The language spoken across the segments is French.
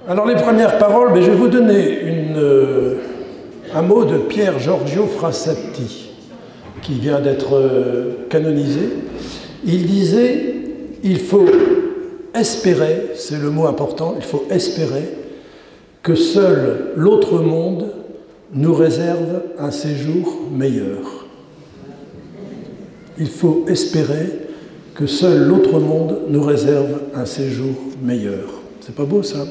Alors les premières paroles, je vais vous donner un mot de Pier Giorgio Frassati, qui vient d'être canonisé. Il disait, il faut espérer, c'est le mot important, il faut espérer que seul l'autre monde nous réserve un séjour meilleur. Il faut espérer que seul l'autre monde nous réserve un séjour meilleur. C'est pas beau ça ?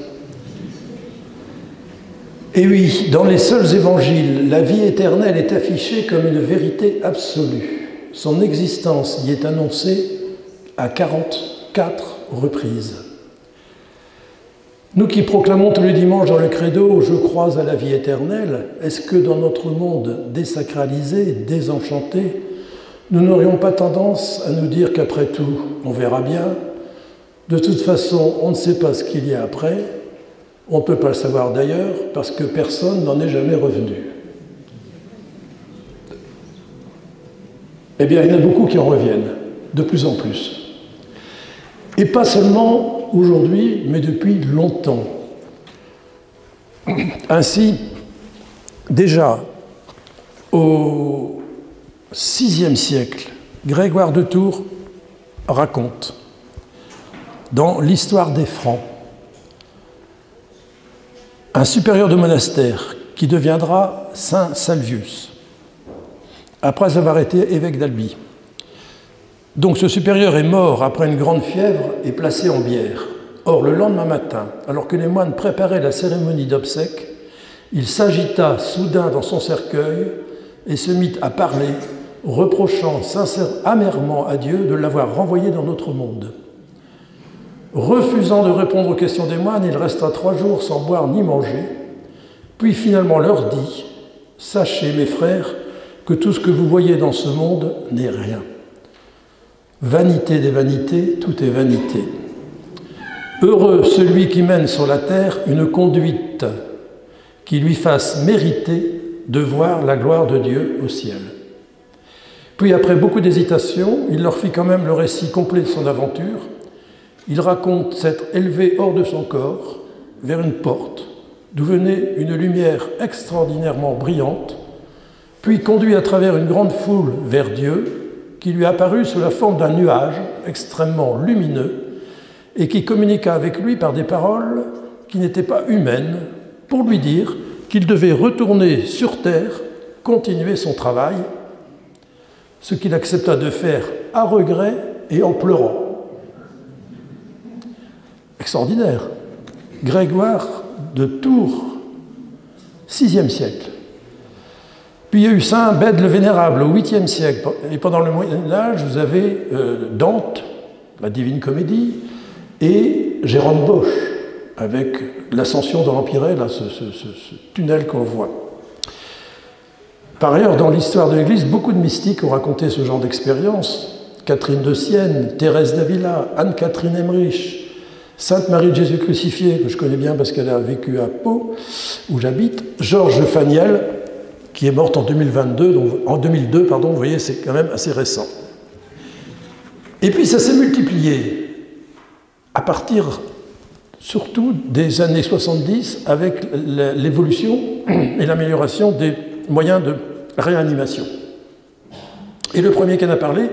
Et oui, dans les seuls évangiles, la vie éternelle est affichée comme une vérité absolue. Son existence y est annoncée à 44 reprises. Nous qui proclamons tous les dimanches dans le credo « Je crois à la vie éternelle », est-ce que dans notre monde désacralisé, désenchanté, nous n'aurions pas tendance à nous dire qu'après tout, on verra bien, de toute façon, on ne sait pas ce qu'il y a après, on ne peut pas le savoir d'ailleurs, parce que personne n'en est jamais revenu. Eh bien, il y en a beaucoup qui en reviennent, de plus en plus. Et pas seulement aujourd'hui, mais depuis longtemps. Ainsi, déjà, au VIe siècle, Grégoire de Tours raconte, dans l'Histoire des Francs, un supérieur de monastère qui deviendra saint Salvius, après avoir été évêque d'Albi. Donc ce supérieur est mort après une grande fièvre et placé en bière. Or, le lendemain matin, alors que les moines préparaient la cérémonie d'obsèques, il s'agita soudain dans son cercueil et se mit à parler, reprochant amèrement à Dieu de l'avoir renvoyé dans notre monde. Refusant de répondre aux questions des moines, il resta 3 jours sans boire ni manger, puis finalement leur dit « Sachez, mes frères, que tout ce que vous voyez dans ce monde n'est rien. Vanité des vanités, tout est vanité. Heureux celui qui mène sur la terre une conduite qui lui fasse mériter de voir la gloire de Dieu au ciel. » Puis après beaucoup d'hésitation, il leur fit quand même le récit complet de son aventure. Il raconte s'être élevé hors de son corps, vers une porte, d'où venait une lumière extraordinairement brillante, puis conduit à travers une grande foule vers Dieu, qui lui apparut sous la forme d'un nuage extrêmement lumineux et qui communiqua avec lui par des paroles qui n'étaient pas humaines, pour lui dire qu'il devait retourner sur terre, continuer son travail, ce qu'il accepta de faire à regret et en pleurant. Extraordinaire. Grégoire de Tours, VIe siècle. Puis il y a eu saint Bède le Vénérable au 8e siècle. Et pendant le Moyen-Âge, vous avez Dante, la Divine Comédie, et Jérôme Bosch, avec l'ascension de l'Empyrée, là, ce tunnel qu'on voit. Par ailleurs, dans l'histoire de l'Église, beaucoup de mystiques ont raconté ce genre d'expérience. Catherine de Sienne, Thérèse d'Avila, Anne-Catherine Emmerich, Sainte Marie de Jésus crucifié, que je connais bien parce qu'elle a vécu à Pau, où j'habite, Georges Faniel, qui est morte en 2002, vous voyez, c'est quand même assez récent. Et puis ça s'est multiplié à partir surtout des années 70 avec l'évolution et l'amélioration des moyens de réanimation. Et le premier qui en a parlé,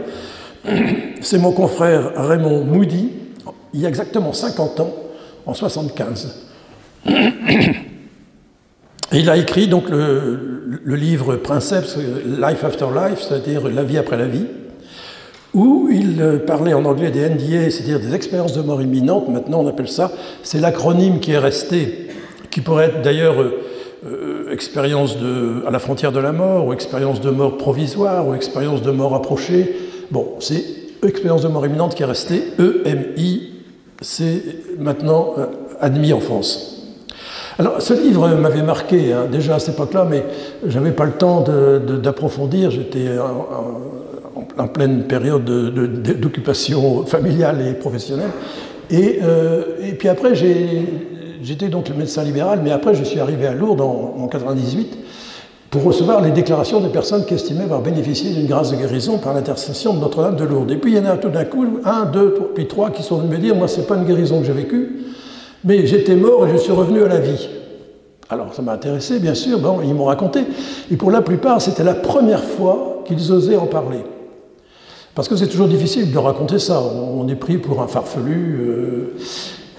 c'est mon confrère Raymond Moody, il y a exactement 50 ans, en 1975. Et il a écrit donc le livre Princeps, Life After Life, c'est-à-dire la vie après la vie, où il parlait en anglais des NDA, c'est-à-dire des expériences de mort imminente. Maintenant on appelle ça, c'est l'acronyme qui est resté, qui pourrait être d'ailleurs expérience à la frontière de la mort, ou expérience de mort provisoire, ou expérience de mort approchée. Bon, c'est expérience de mort imminente qui est restée, EMI, c'est maintenant admis en France. Alors, ce livre m'avait marqué, déjà à cette époque-là, mais je n'avais pas le temps d'approfondir. J'étais en pleine période d'occupation familiale et professionnelle. Et puis après, j'étais donc le médecin libéral, mais après, je suis arrivé à Lourdes en 98 pour recevoir les déclarations des personnes qui estimaient avoir bénéficié d'une grâce de guérison par l'intercession de Notre-Dame de Lourdes. Et puis il y en a tout d'un coup, 1, 2, puis 3 qui sont venus me dire, moi c'est pas une guérison que j'ai vécue, mais j'étais mort et je suis revenu à la vie. Alors ça m'a intéressé, bien sûr, bon, ils m'ont raconté, et pour la plupart c'était la première fois qu'ils osaient en parler. Parce que c'est toujours difficile de raconter ça, on est pris pour un farfelu.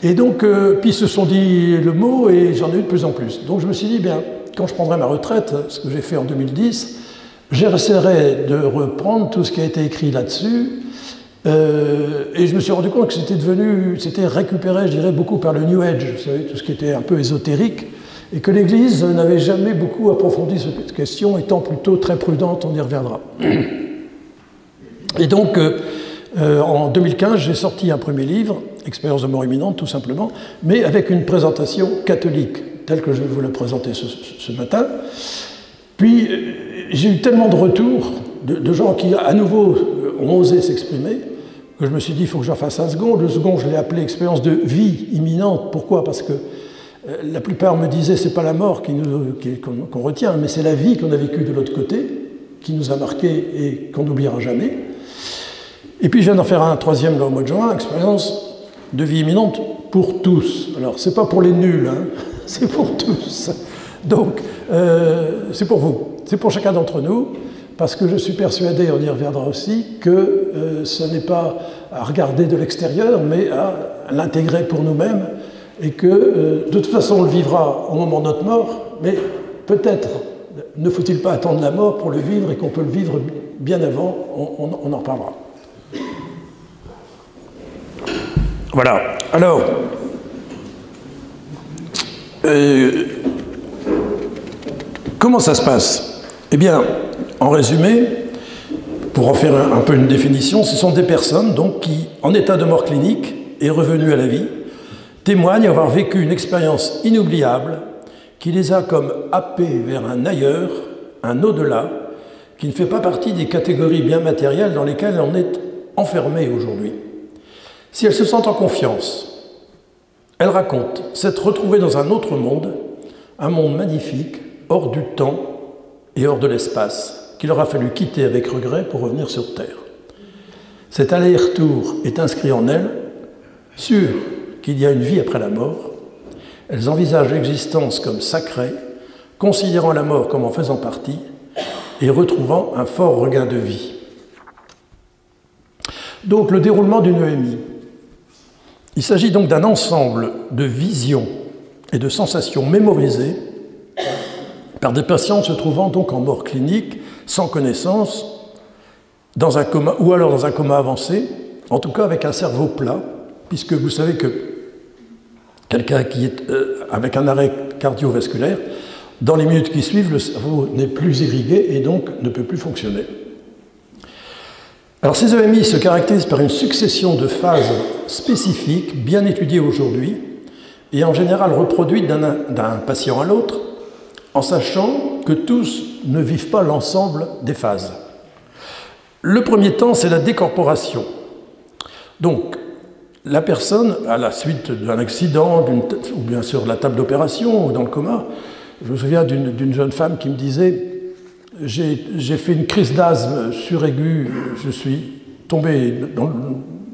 Et donc, puis ils se sont dit le mot et j'en ai eu de plus en plus. Donc je me suis dit, bien, quand je prendrai ma retraite, ce que j'ai fait en 2010, j'essaierai de reprendre tout ce qui a été écrit là-dessus. Et je me suis rendu compte que c'était récupéré, je dirais, beaucoup par le New Age, vous savez, tout ce qui était un peu ésotérique, et que l'Église n'avait jamais beaucoup approfondi cette question, étant plutôt très prudente, on y reviendra. Et donc, en 2015, j'ai sorti un premier livre, Expérience de mort imminente, tout simplement, mais avec une présentation catholique, telle que je vais vous la présenter ce matin. Puis, j'ai eu tellement de retours de gens qui, à nouveau, ont osé s'exprimer, que je me suis dit, il faut que j'en fasse un second. Le second, je l'ai appelé Expérience de vie imminente. Pourquoi? Parce que la plupart me disaient, c'est pas la mort qu'on retient, mais c'est la vie qu'on a vécue de l'autre côté, qui nous a marqués et qu'on n'oubliera jamais. Et puis je viens d'en faire un troisième là, au mois de juin, expérience de vie imminente pour tous. Alors c'est pas pour les nuls, hein, c'est pour tous. Donc c'est pour vous, c'est pour chacun d'entre nous, parce que je suis persuadé, on y reviendra aussi, que ce n'est pas à regarder de l'extérieur, mais à l'intégrer pour nous-mêmes, et que de toute façon on le vivra au moment de notre mort, mais peut-être ne faut-il pas attendre la mort pour le vivre, et qu'on peut le vivre bien avant, on en reparlera. Voilà. Alors, comment ça se passe? Eh bien, en résumé, pour en faire un peu une définition, ce sont des personnes donc, qui, en état de mort clinique et revenues à la vie, témoignent avoir vécu une expérience inoubliable qui les a comme happés vers un ailleurs, un au-delà, qui ne fait pas partie des catégories bien matérielles dans lesquelles on est enfermé aujourd'hui. Si elles se sentent en confiance, elles racontent s'être retrouvées dans un autre monde, un monde magnifique, hors du temps et hors de l'espace, qu'il leur a fallu quitter avec regret pour revenir sur Terre. Cet aller-retour est inscrit en elles, sûres qu'il y a une vie après la mort. Elles envisagent l'existence comme sacrée, considérant la mort comme en faisant partie et retrouvant un fort regain de vie. Donc le déroulement d'une EMI. Il s'agit donc d'un ensemble de visions et de sensations mémorisées par des patients se trouvant donc en mort clinique, sans connaissance, dans un coma, ou alors dans un coma avancé, en tout cas avec un cerveau plat, puisque vous savez que quelqu'un qui est avec un arrêt cardiovasculaire, dans les minutes qui suivent, le cerveau n'est plus irrigué et donc ne peut plus fonctionner. Alors ces EMI se caractérisent par une succession de phases spécifiques, bien étudiées aujourd'hui, et en général reproduites d'un patient à l'autre, en sachant que tous ne vivent pas l'ensemble des phases. Le premier temps, c'est la décorporation. Donc, la personne, à la suite d'un accident, ou bien sûr la table d'opération, ou dans le coma, je me souviens d'une jeune femme qui me disait « J'ai fait une crise d'asthme suraiguë, je suis tombé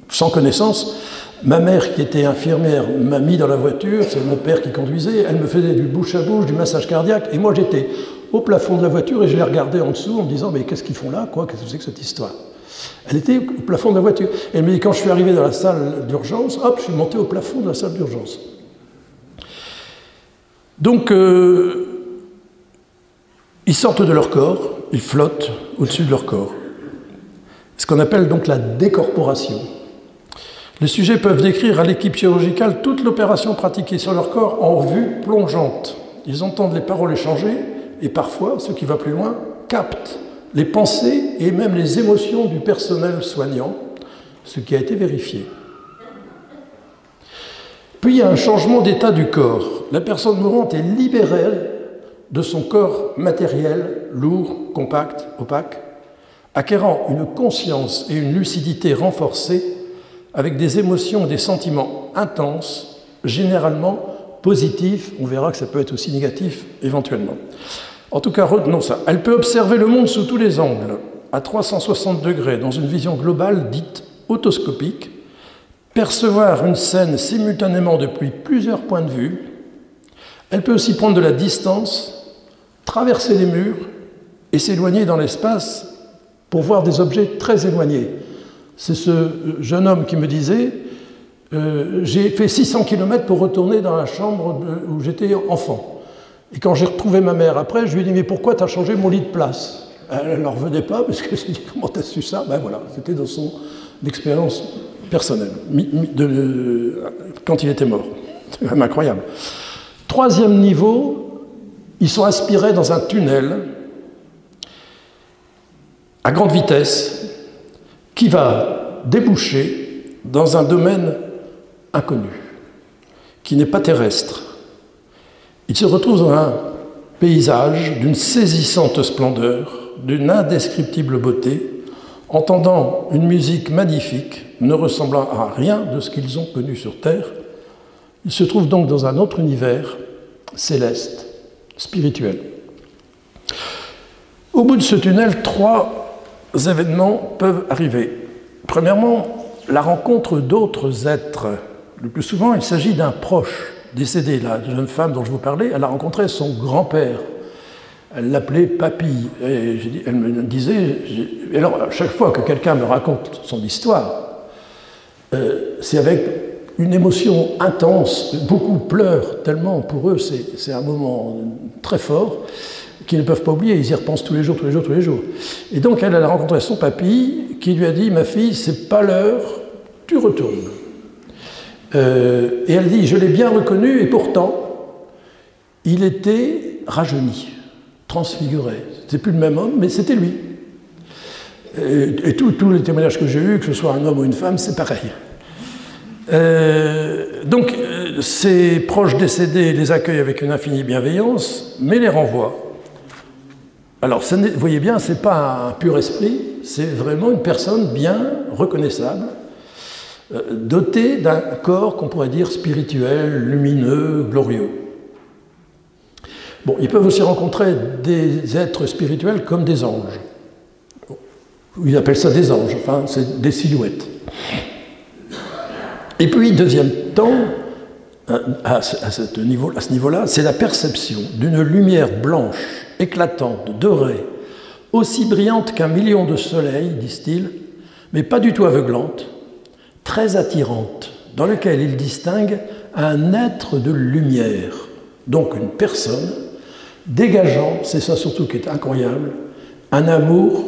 sans connaissance. Ma mère, qui était infirmière, m'a mis dans la voiture, c'est mon père qui conduisait, elle me faisait du bouche à bouche, du massage cardiaque, et moi j'étais au plafond de la voiture et je les regardais en dessous en me disant « Mais qu'est-ce qu'ils font là, quoi? Qu'est-ce que c'est que cette histoire ?» Elle était au plafond de la voiture. Et elle me dit « Quand je suis arrivé dans la salle d'urgence, hop, je suis monté au plafond de la salle d'urgence. » Donc, ils sortent de leur corps, ils flottent au-dessus de leur corps. Ce qu'on appelle donc la décorporation. Les sujets peuvent décrire à l'équipe chirurgicale toute l'opération pratiquée sur leur corps en vue plongeante. Ils entendent les paroles échangées et parfois, ce qui va plus loin, captent les pensées et même les émotions du personnel soignant, ce qui a été vérifié. Puis il y a un changement d'état du corps. La personne mourante est libérée de son corps matériel, lourd, compact, opaque, acquérant une conscience et une lucidité renforcées avec des émotions et des sentiments intenses, généralement positifs. On verra que ça peut être aussi négatif éventuellement. En tout cas, retenons ça. Elle peut observer le monde sous tous les angles, à 360 degrés, dans une vision globale dite autoscopique, percevoir une scène simultanément depuis plusieurs points de vue. Elle peut aussi prendre de la distance, traverser les murs et s'éloigner dans l'espace pour voir des objets très éloignés. C'est ce jeune homme qui me disait j'ai fait 600 km pour retourner dans la chambre où j'étais enfant. Et quand j'ai retrouvé ma mère après, je lui ai dit mais pourquoi tu as changé mon lit de place? Elle n'en revenait pas parce que j'ai dit comment tu as su ça? Ben voilà, c'était dans son expérience personnelle, quand il était mort. C'est quand même incroyable. Troisième niveau, ils sont aspirés dans un tunnel à grande vitesse qui va déboucher dans un domaine inconnu, qui n'est pas terrestre. Ils se retrouvent dans un paysage d'une saisissante splendeur, d'une indescriptible beauté, entendant une musique magnifique, ne ressemblant à rien de ce qu'ils ont connu sur Terre. Ils se trouvent donc dans un autre univers céleste, spirituel. Au bout de ce tunnel, 3 événements peuvent arriver. Premièrement, la rencontre d'autres êtres. Le plus souvent, il s'agit d'un proche décédé. La jeune femme dont je vous parlais, elle a rencontré son grand-père. Elle l'appelait Papy. Et elle me disait... Alors, à chaque fois que quelqu'un me raconte son histoire, c'est avec une émotion intense. Beaucoup pleurent tellement. Pour eux, c'est un moment très fort qu'ils ne peuvent pas oublier. Ils y repensent tous les jours, tous les jours, tous les jours. Et donc, elle a rencontré son papy qui lui a dit « Ma fille, c'est pas l'heure, tu retournes. » Et elle dit « Je l'ai bien reconnu et pourtant, il était rajeuni, transfiguré. C'était plus le même homme, mais c'était lui. » Et tous les témoignages que j'ai eus, que ce soit un homme ou une femme, c'est pareil. Donc, ces proches décédés les accueillent avec une infinie bienveillance, mais les renvoient. Alors, vous voyez bien, ce n'est pas un pur esprit, c'est vraiment une personne bien reconnaissable, dotée d'un corps qu'on pourrait dire spirituel, lumineux, glorieux. Bon, ils peuvent aussi rencontrer des êtres spirituels comme des anges. Ils appellent ça des anges, enfin, c'est des silhouettes. Et puis, deuxième temps, à ce niveau-là, c'est la perception d'une lumière blanche, éclatante, dorée, aussi brillante qu'un million de soleils, disent-ils, mais pas du tout aveuglante, très attirante, dans lequel ils distinguent un être de lumière, donc une personne, dégageant, c'est ça surtout qui est incroyable, un amour,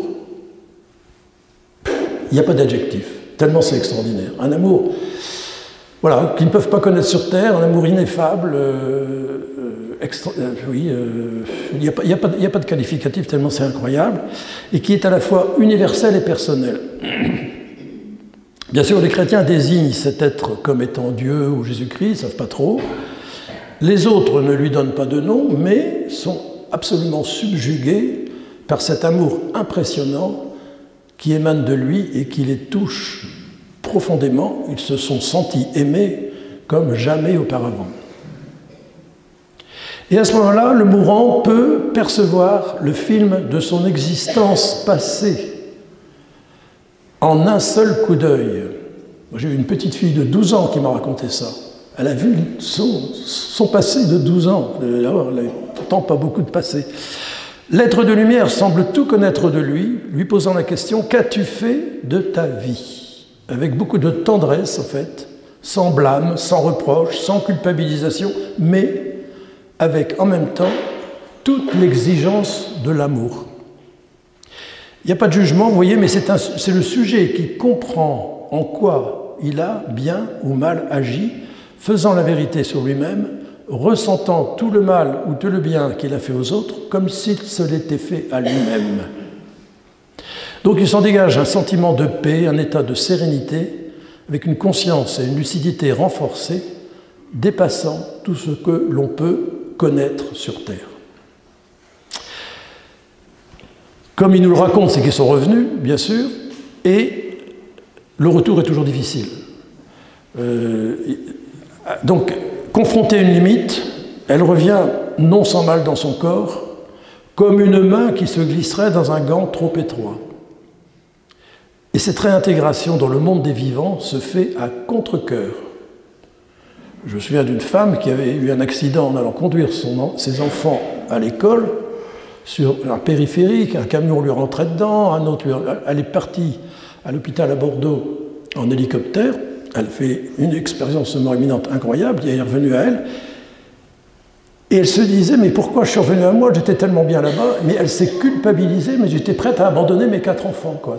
il n'y a pas d'adjectif, tellement c'est extraordinaire, un amour, voilà, qu'ils ne peuvent pas connaître sur Terre, un amour ineffable, oui, il n'y a pas de qualificatif tellement c'est incroyable, et qui est à la fois universel et personnel. Bien sûr, les chrétiens désignent cet être comme étant Dieu ou Jésus-Christ, ils ne savent pas trop. Les autres ne lui donnent pas de nom, mais sont absolument subjugués par cet amour impressionnant qui émane de lui et qui les touche profondément. Ils se sont sentis aimés comme jamais auparavant. Et à ce moment-là, le mourant peut percevoir le film de son existence passée en un seul coup d'œil. J'ai eu une petite fille de 12 ans qui m'a raconté ça. Elle a vu son passé de 12 ans. Elle n'a pourtant pas beaucoup de passé. L'être de lumière semble tout connaître de lui, lui posant la question « Qu'as-tu fait de ta vie ?» Avec beaucoup de tendresse, en fait, sans blâme, sans reproche, sans culpabilisation, mais avec en même temps toute l'exigence de l'amour. Il n'y a pas de jugement, vous voyez, mais c'est le sujet qui comprend en quoi il a bien ou mal agi, faisant la vérité sur lui-même, ressentant tout le mal ou tout le bien qu'il a fait aux autres, comme s'il se l'était fait à lui-même. Donc il s'en dégage un sentiment de paix, un état de sérénité, avec une conscience et une lucidité renforcées, dépassant tout ce que l'on peut connaître sur Terre. Comme il nous le raconte, c'est qu'ils sont revenus, bien sûr, et le retour est toujours difficile. Donc, confrontée à une limite, elle revient non sans mal dans son corps, comme une main qui se glisserait dans un gant trop étroit. Et cette réintégration dans le monde des vivants se fait à contre-cœur. Je me souviens d'une femme qui avait eu un accident en allant conduire ses enfants à l'école sur un périphérique, un camion lui rentrait dedans, un autre elle est partie à l'hôpital à Bordeaux en hélicoptère, elle fait une expérience de mort imminente incroyable, elle est revenue à elle, et elle se disait, mais pourquoi je suis revenue à moi, j'étais tellement bien là-bas, mais elle s'est culpabilisée, mais j'étais prête à abandonner mes 4 enfants, quoi.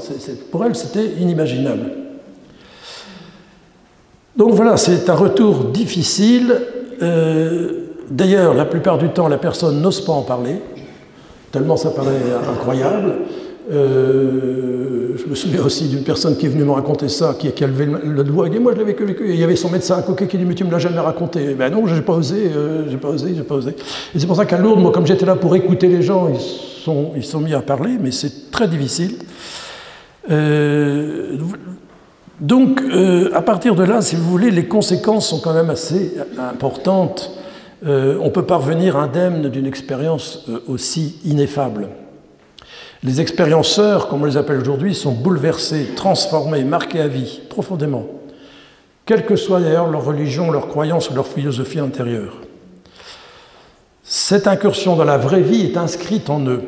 Pour elle, c'était inimaginable. Donc voilà, c'est un retour difficile. D'ailleurs, la plupart du temps, la personne n'ose pas en parler, tellement ça paraît incroyable. Je me souviens aussi d'une personne qui est venue me raconter ça, qui a levé le doigt et dit « Moi, je l'ai vécu. » Et il y avait son médecin à côté qui dit « Mais tu ne me l'as jamais raconté. » Ben non, j'ai pas osé, j'ai pas osé. Et c'est pour ça qu'à Lourdes, moi, comme j'étais là pour écouter les gens, ils sont mis à parler, mais c'est très difficile. Donc, à partir de là, si vous voulez, les conséquences sont quand même assez importantes. On ne peut pas revenir indemne d'une expérience aussi ineffable. Les expérienceurs, comme on les appelle aujourd'hui, sont bouleversés, transformés, marqués à vie, profondément, quelle que soit d'ailleurs leur religion, leur croyance ou leur philosophie intérieure. Cette incursion dans la vraie vie est inscrite en eux.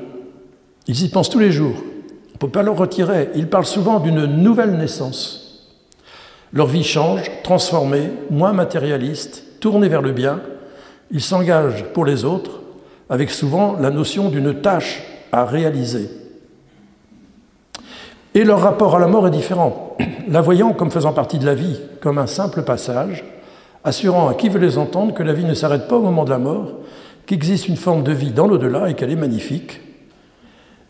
Ils y pensent tous les jours. On ne peut pas leur retirer. Ils parlent souvent d'une nouvelle naissance. Leur vie change, transformée, moins matérialiste, tournée vers le bien. Ils s'engagent pour les autres, avec souvent la notion d'une tâche à réaliser. Et leur rapport à la mort est différent, la voyant comme faisant partie de la vie, comme un simple passage, assurant à qui veut les entendre que la vie ne s'arrête pas au moment de la mort, qu'existe une forme de vie dans l'au-delà et qu'elle est magnifique.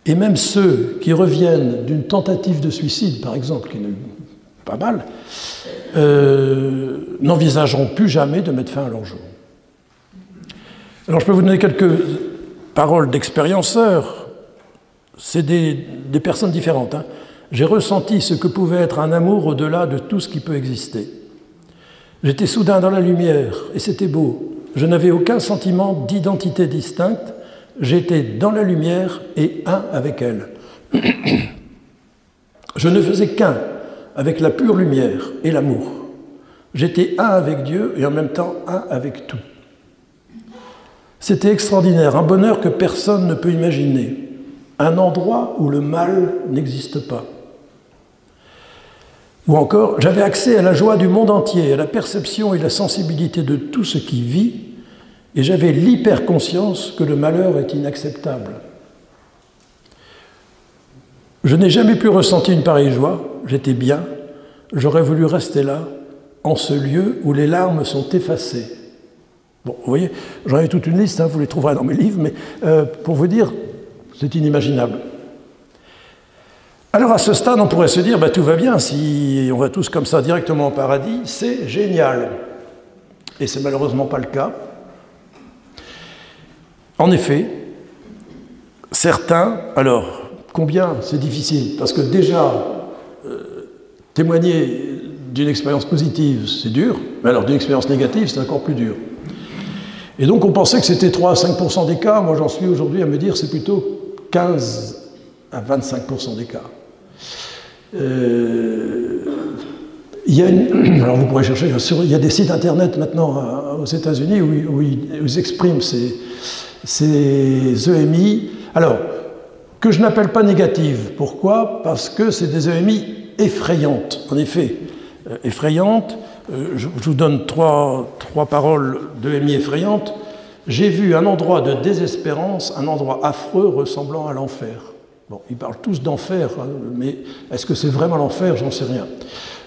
Et même ceux qui reviennent d'une tentative de suicide, par exemple, qui est pas mal, n'envisageront plus jamais de mettre fin à leur jour. Alors je peux vous donner quelques paroles d'expérienceurs. C'est des personnes différentes. Hein. J'ai ressenti ce que pouvait être un amour au-delà de tout ce qui peut exister. J'étais soudain dans la lumière, et c'était beau. Je n'avais aucun sentiment d'identité distincte. J'étais dans la lumière et un avec elle. Je ne faisais qu'un avec la pure lumière et l'amour. J'étais un avec Dieu et en même temps un avec tout. C'était extraordinaire, un bonheur que personne ne peut imaginer. Un endroit où le mal n'existe pas. Ou encore, j'avais accès à la joie du monde entier, à la perception et la sensibilité de tout ce qui vit, et j'avais l'hyper-conscience que le malheur est inacceptable. Je n'ai jamais pu ressentir une pareille joie, j'étais bien, j'aurais voulu rester là, en ce lieu où les larmes sont effacées. Bon, vous voyez, j'en ai toute une liste, hein, vous les trouverez dans mes livres, mais pour vous dire, c'est inimaginable. Alors à ce stade, on pourrait se dire, bah, tout va bien, si on va tous comme ça directement au paradis, c'est génial. Et c'est malheureusement pas le cas. En effet, certains, alors, combien c'est difficile, parce que déjà, témoigner d'une expérience positive, c'est dur, mais alors d'une expérience négative, c'est encore plus dur. Et donc on pensait que c'était 3 à 5% des cas, moi j'en suis aujourd'hui à me dire c'est plutôt 15 à 25% des cas. Alors vous pourrez chercher, il y a des sites internet maintenant aux États-Unis où ils expriment ces EMI. Alors, que je n'appelle pas négatives. Pourquoi? Parce que c'est des EMI effrayantes. En effet, effrayantes. Je vous donne trois paroles d'EMI effrayantes. J'ai vu un endroit de désespérance, un endroit affreux ressemblant à l'enfer. Bon, ils parlent tous d'enfer, hein, mais est-ce que c'est vraiment l'enfer? J'en sais rien.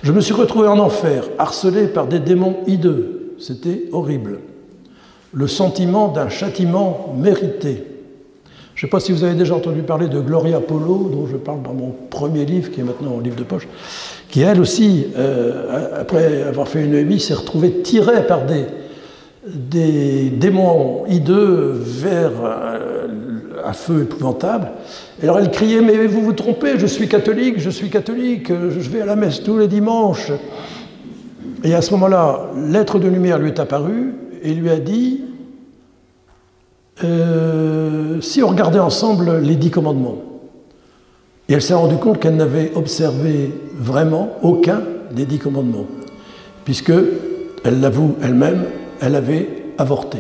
Je me suis retrouvé en enfer, harcelé par des démons hideux. C'était horrible. Le sentiment d'un châtiment mérité. Je ne sais pas si vous avez déjà entendu parler de Gloria Polo, dont je parle dans mon premier livre, qui est maintenant en livre de poche, qui elle aussi, après avoir fait une EMI, s'est retrouvée tirée par des démons hideux vers un feu épouvantable. Et alors elle criait, mais vous vous trompez, je suis catholique, je vais à la messe tous les dimanches. Et à ce moment-là, l'être de lumière lui est apparu et lui a dit, si on regardait ensemble les 10 commandements, et elle s'est rendue compte qu'elle n'avait observé vraiment aucun des 10 commandements, puisque, elle l'avoue elle-même, elle avait avorté.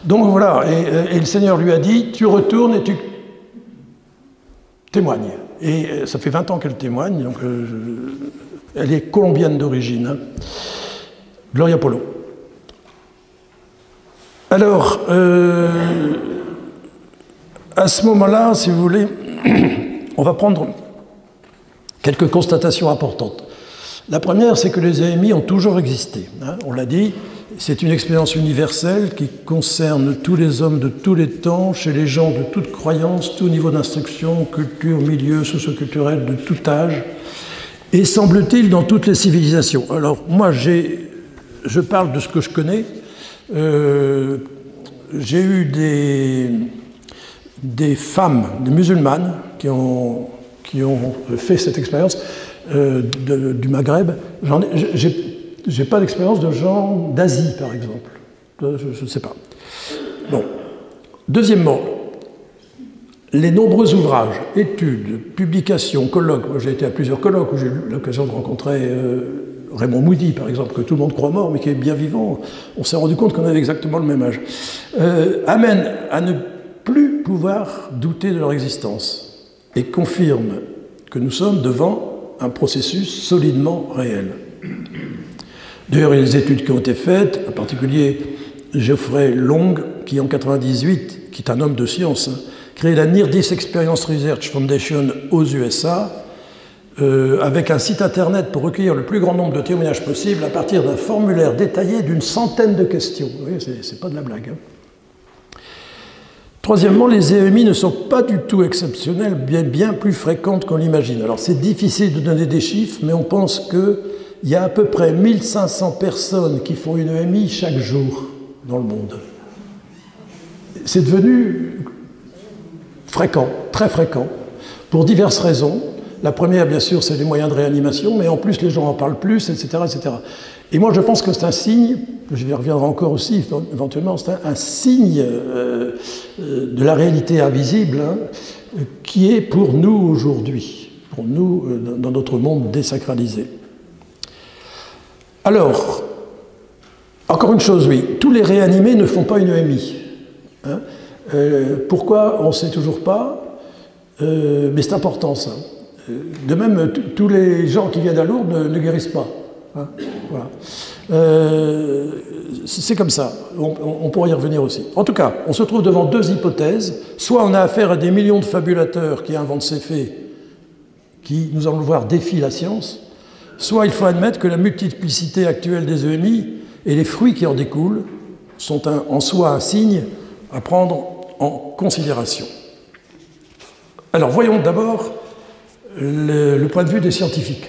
Donc voilà, et le Seigneur lui a dit, tu retournes et tu témoignes. Et ça fait 20 ans qu'elle témoigne, donc elle est colombienne d'origine. Hein. Gloria Polo. Alors, à ce moment-là, si vous voulez, on va prendre quelques constatations importantes. La première, c'est que les AMI ont toujours existé. Hein, on l'a dit, c'est une expérience universelle qui concerne tous les hommes de tous les temps, chez les gens de toute croyance, tout niveau d'instruction, culture, milieu, socio-culturel, de tout âge, et semble-t-il dans toutes les civilisations. Alors, moi, je parle de ce que je connais. J'ai eu des femmes, des musulmanes, qui ont fait cette expérience du Maghreb. J'ai pas d'expérience de gens d'Asie, par exemple. Je ne sais pas. Bon. Deuxièmement, les nombreux ouvrages, études, publications, colloques. Moi, j'ai été à plusieurs colloques où j'ai eu l'occasion de rencontrer Raymond Moody, par exemple, que tout le monde croit mort, mais qui est bien vivant. On s'est rendu compte qu'on avait exactement le même âge. Amènent à ne plus pouvoir douter de leur existence et confirment que nous sommes devant un processus solidement réel. D'ailleurs, il y a des études qui ont été faites, en particulier Geoffrey Long, qui en 1998, qui est un homme de science, créé la Near Death Experience Research Foundation aux USA, avec un site internet pour recueillir le plus grand nombre de témoignages possible à partir d'un formulaire détaillé d'une centaine de questions. Vous voyez, c'est pas de la blague. Hein. Troisièmement, les EMI ne sont pas du tout exceptionnelles, bien plus fréquentes qu'on l'imagine. Alors c'est difficile de donner des chiffres, mais on pense qu'il y a à peu près 1500 personnes qui font une EMI chaque jour dans le monde. C'est devenu fréquent, très fréquent, pour diverses raisons. La première, bien sûr, c'est les moyens de réanimation, mais en plus, les gens en parlent plus, etc., etc. Et moi, je pense que c'est un signe, je y reviendrai encore aussi éventuellement, c'est un signe de la réalité invisible hein, qui est pour nous aujourd'hui, pour nous dans notre monde désacralisé. Alors, encore une chose, oui, tous les réanimés ne font pas une EMI. Hein. Pourquoi, on ne sait toujours pas, mais c'est important ça. De même, tous les gens qui viennent à Lourdes ne guérissent pas. Hein, voilà. C'est comme ça, on pourra y revenir aussi. En tout cas, on se trouve devant deux hypothèses. Soit on a affaire à des millions de fabulateurs qui inventent ces faits, qui, nous allons le voir, défient la science. Soit il faut admettre que la multiplicité actuelle des EMI et les fruits qui en découlent sont en soi un signe à prendre en considération. Alors voyons d'abord le point de vue des scientifiques.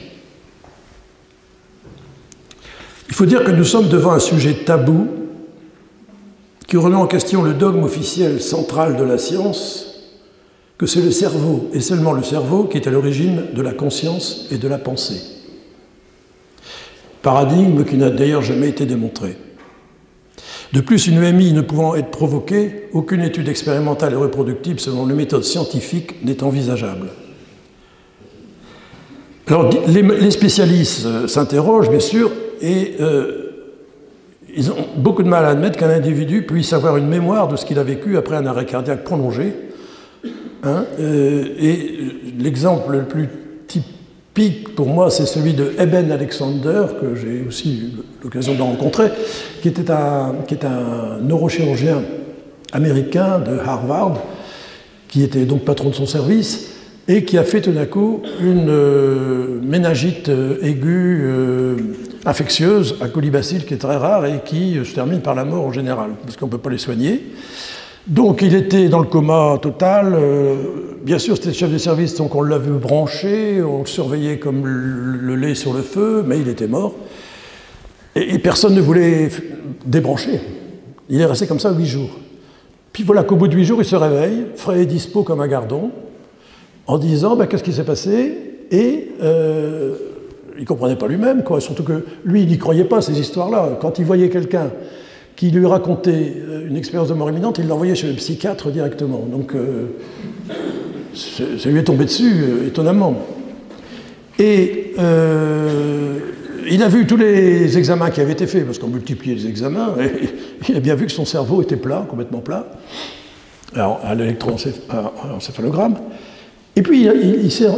Il faut dire que nous sommes devant un sujet tabou qui remet en question le dogme officiel central de la science, que c'est le cerveau, et seulement le cerveau, qui est à l'origine de la conscience et de la pensée. Paradigme qui n'a d'ailleurs jamais été démontré. De plus, une EMI ne pouvant être provoquée, aucune étude expérimentale et reproductible selon les méthodes scientifiques n'est envisageable. Alors, les spécialistes s'interrogent, bien sûr, et ils ont beaucoup de mal à admettre qu'un individu puisse avoir une mémoire de ce qu'il a vécu après un arrêt cardiaque prolongé. Hein, et l'exemple le plus typique pour moi, c'est celui de Eben Alexander, que j'ai aussi eu l'occasion de rencontrer, qui est un neurochirurgien américain de Harvard, qui était donc patron de son service, et qui a fait tout d'un coup une méningite aiguë infectieuse à colibacille qui est très rare et qui se termine par la mort en général, parce qu'on ne peut pas les soigner. Donc il était dans le coma total. Bien sûr, c'était le chef de service, donc on l'avait branché, on le surveillait comme le lait sur le feu, mais il était mort. Et personne ne voulait débrancher. Il est resté comme ça 8 jours. Puis voilà qu'au bout de 8 jours, il se réveille, frais et dispo comme un gardon, en disant ben, qu'est-ce qui s'est passé, et il ne comprenait pas lui-même, quoi. Surtout que lui, il n'y croyait pas, ces histoires-là. Quand il voyait quelqu'un qui lui racontait une expérience de mort imminente, il l'envoyait chez le psychiatre directement. Donc, ça lui est tombé dessus, étonnamment. Et il a vu tous les examens qui avaient été faits, parce qu'on multipliait les examens, et il a bien vu que son cerveau était plat, complètement plat, alors, à l'électroencéphalogramme. Et puis,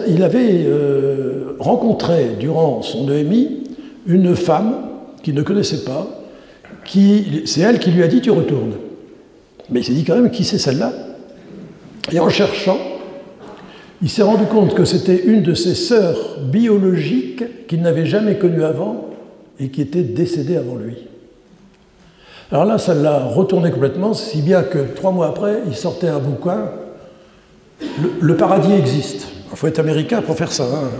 il avait rencontré, durant son EMI, une femme qu'il ne connaissait pas, c'est elle qui lui a dit « tu retournes ». Mais il s'est dit quand même « qui c'est celle-là » Et en cherchant, il s'est rendu compte que c'était une de ses sœurs biologiques qu'il n'avait jamais connue avant et qui était décédée avant lui. Alors là, ça l'a retourné complètement, si bien que 3 mois après, il sortait un bouquin « Le paradis existe ». Il faut être américain pour faire ça, hein.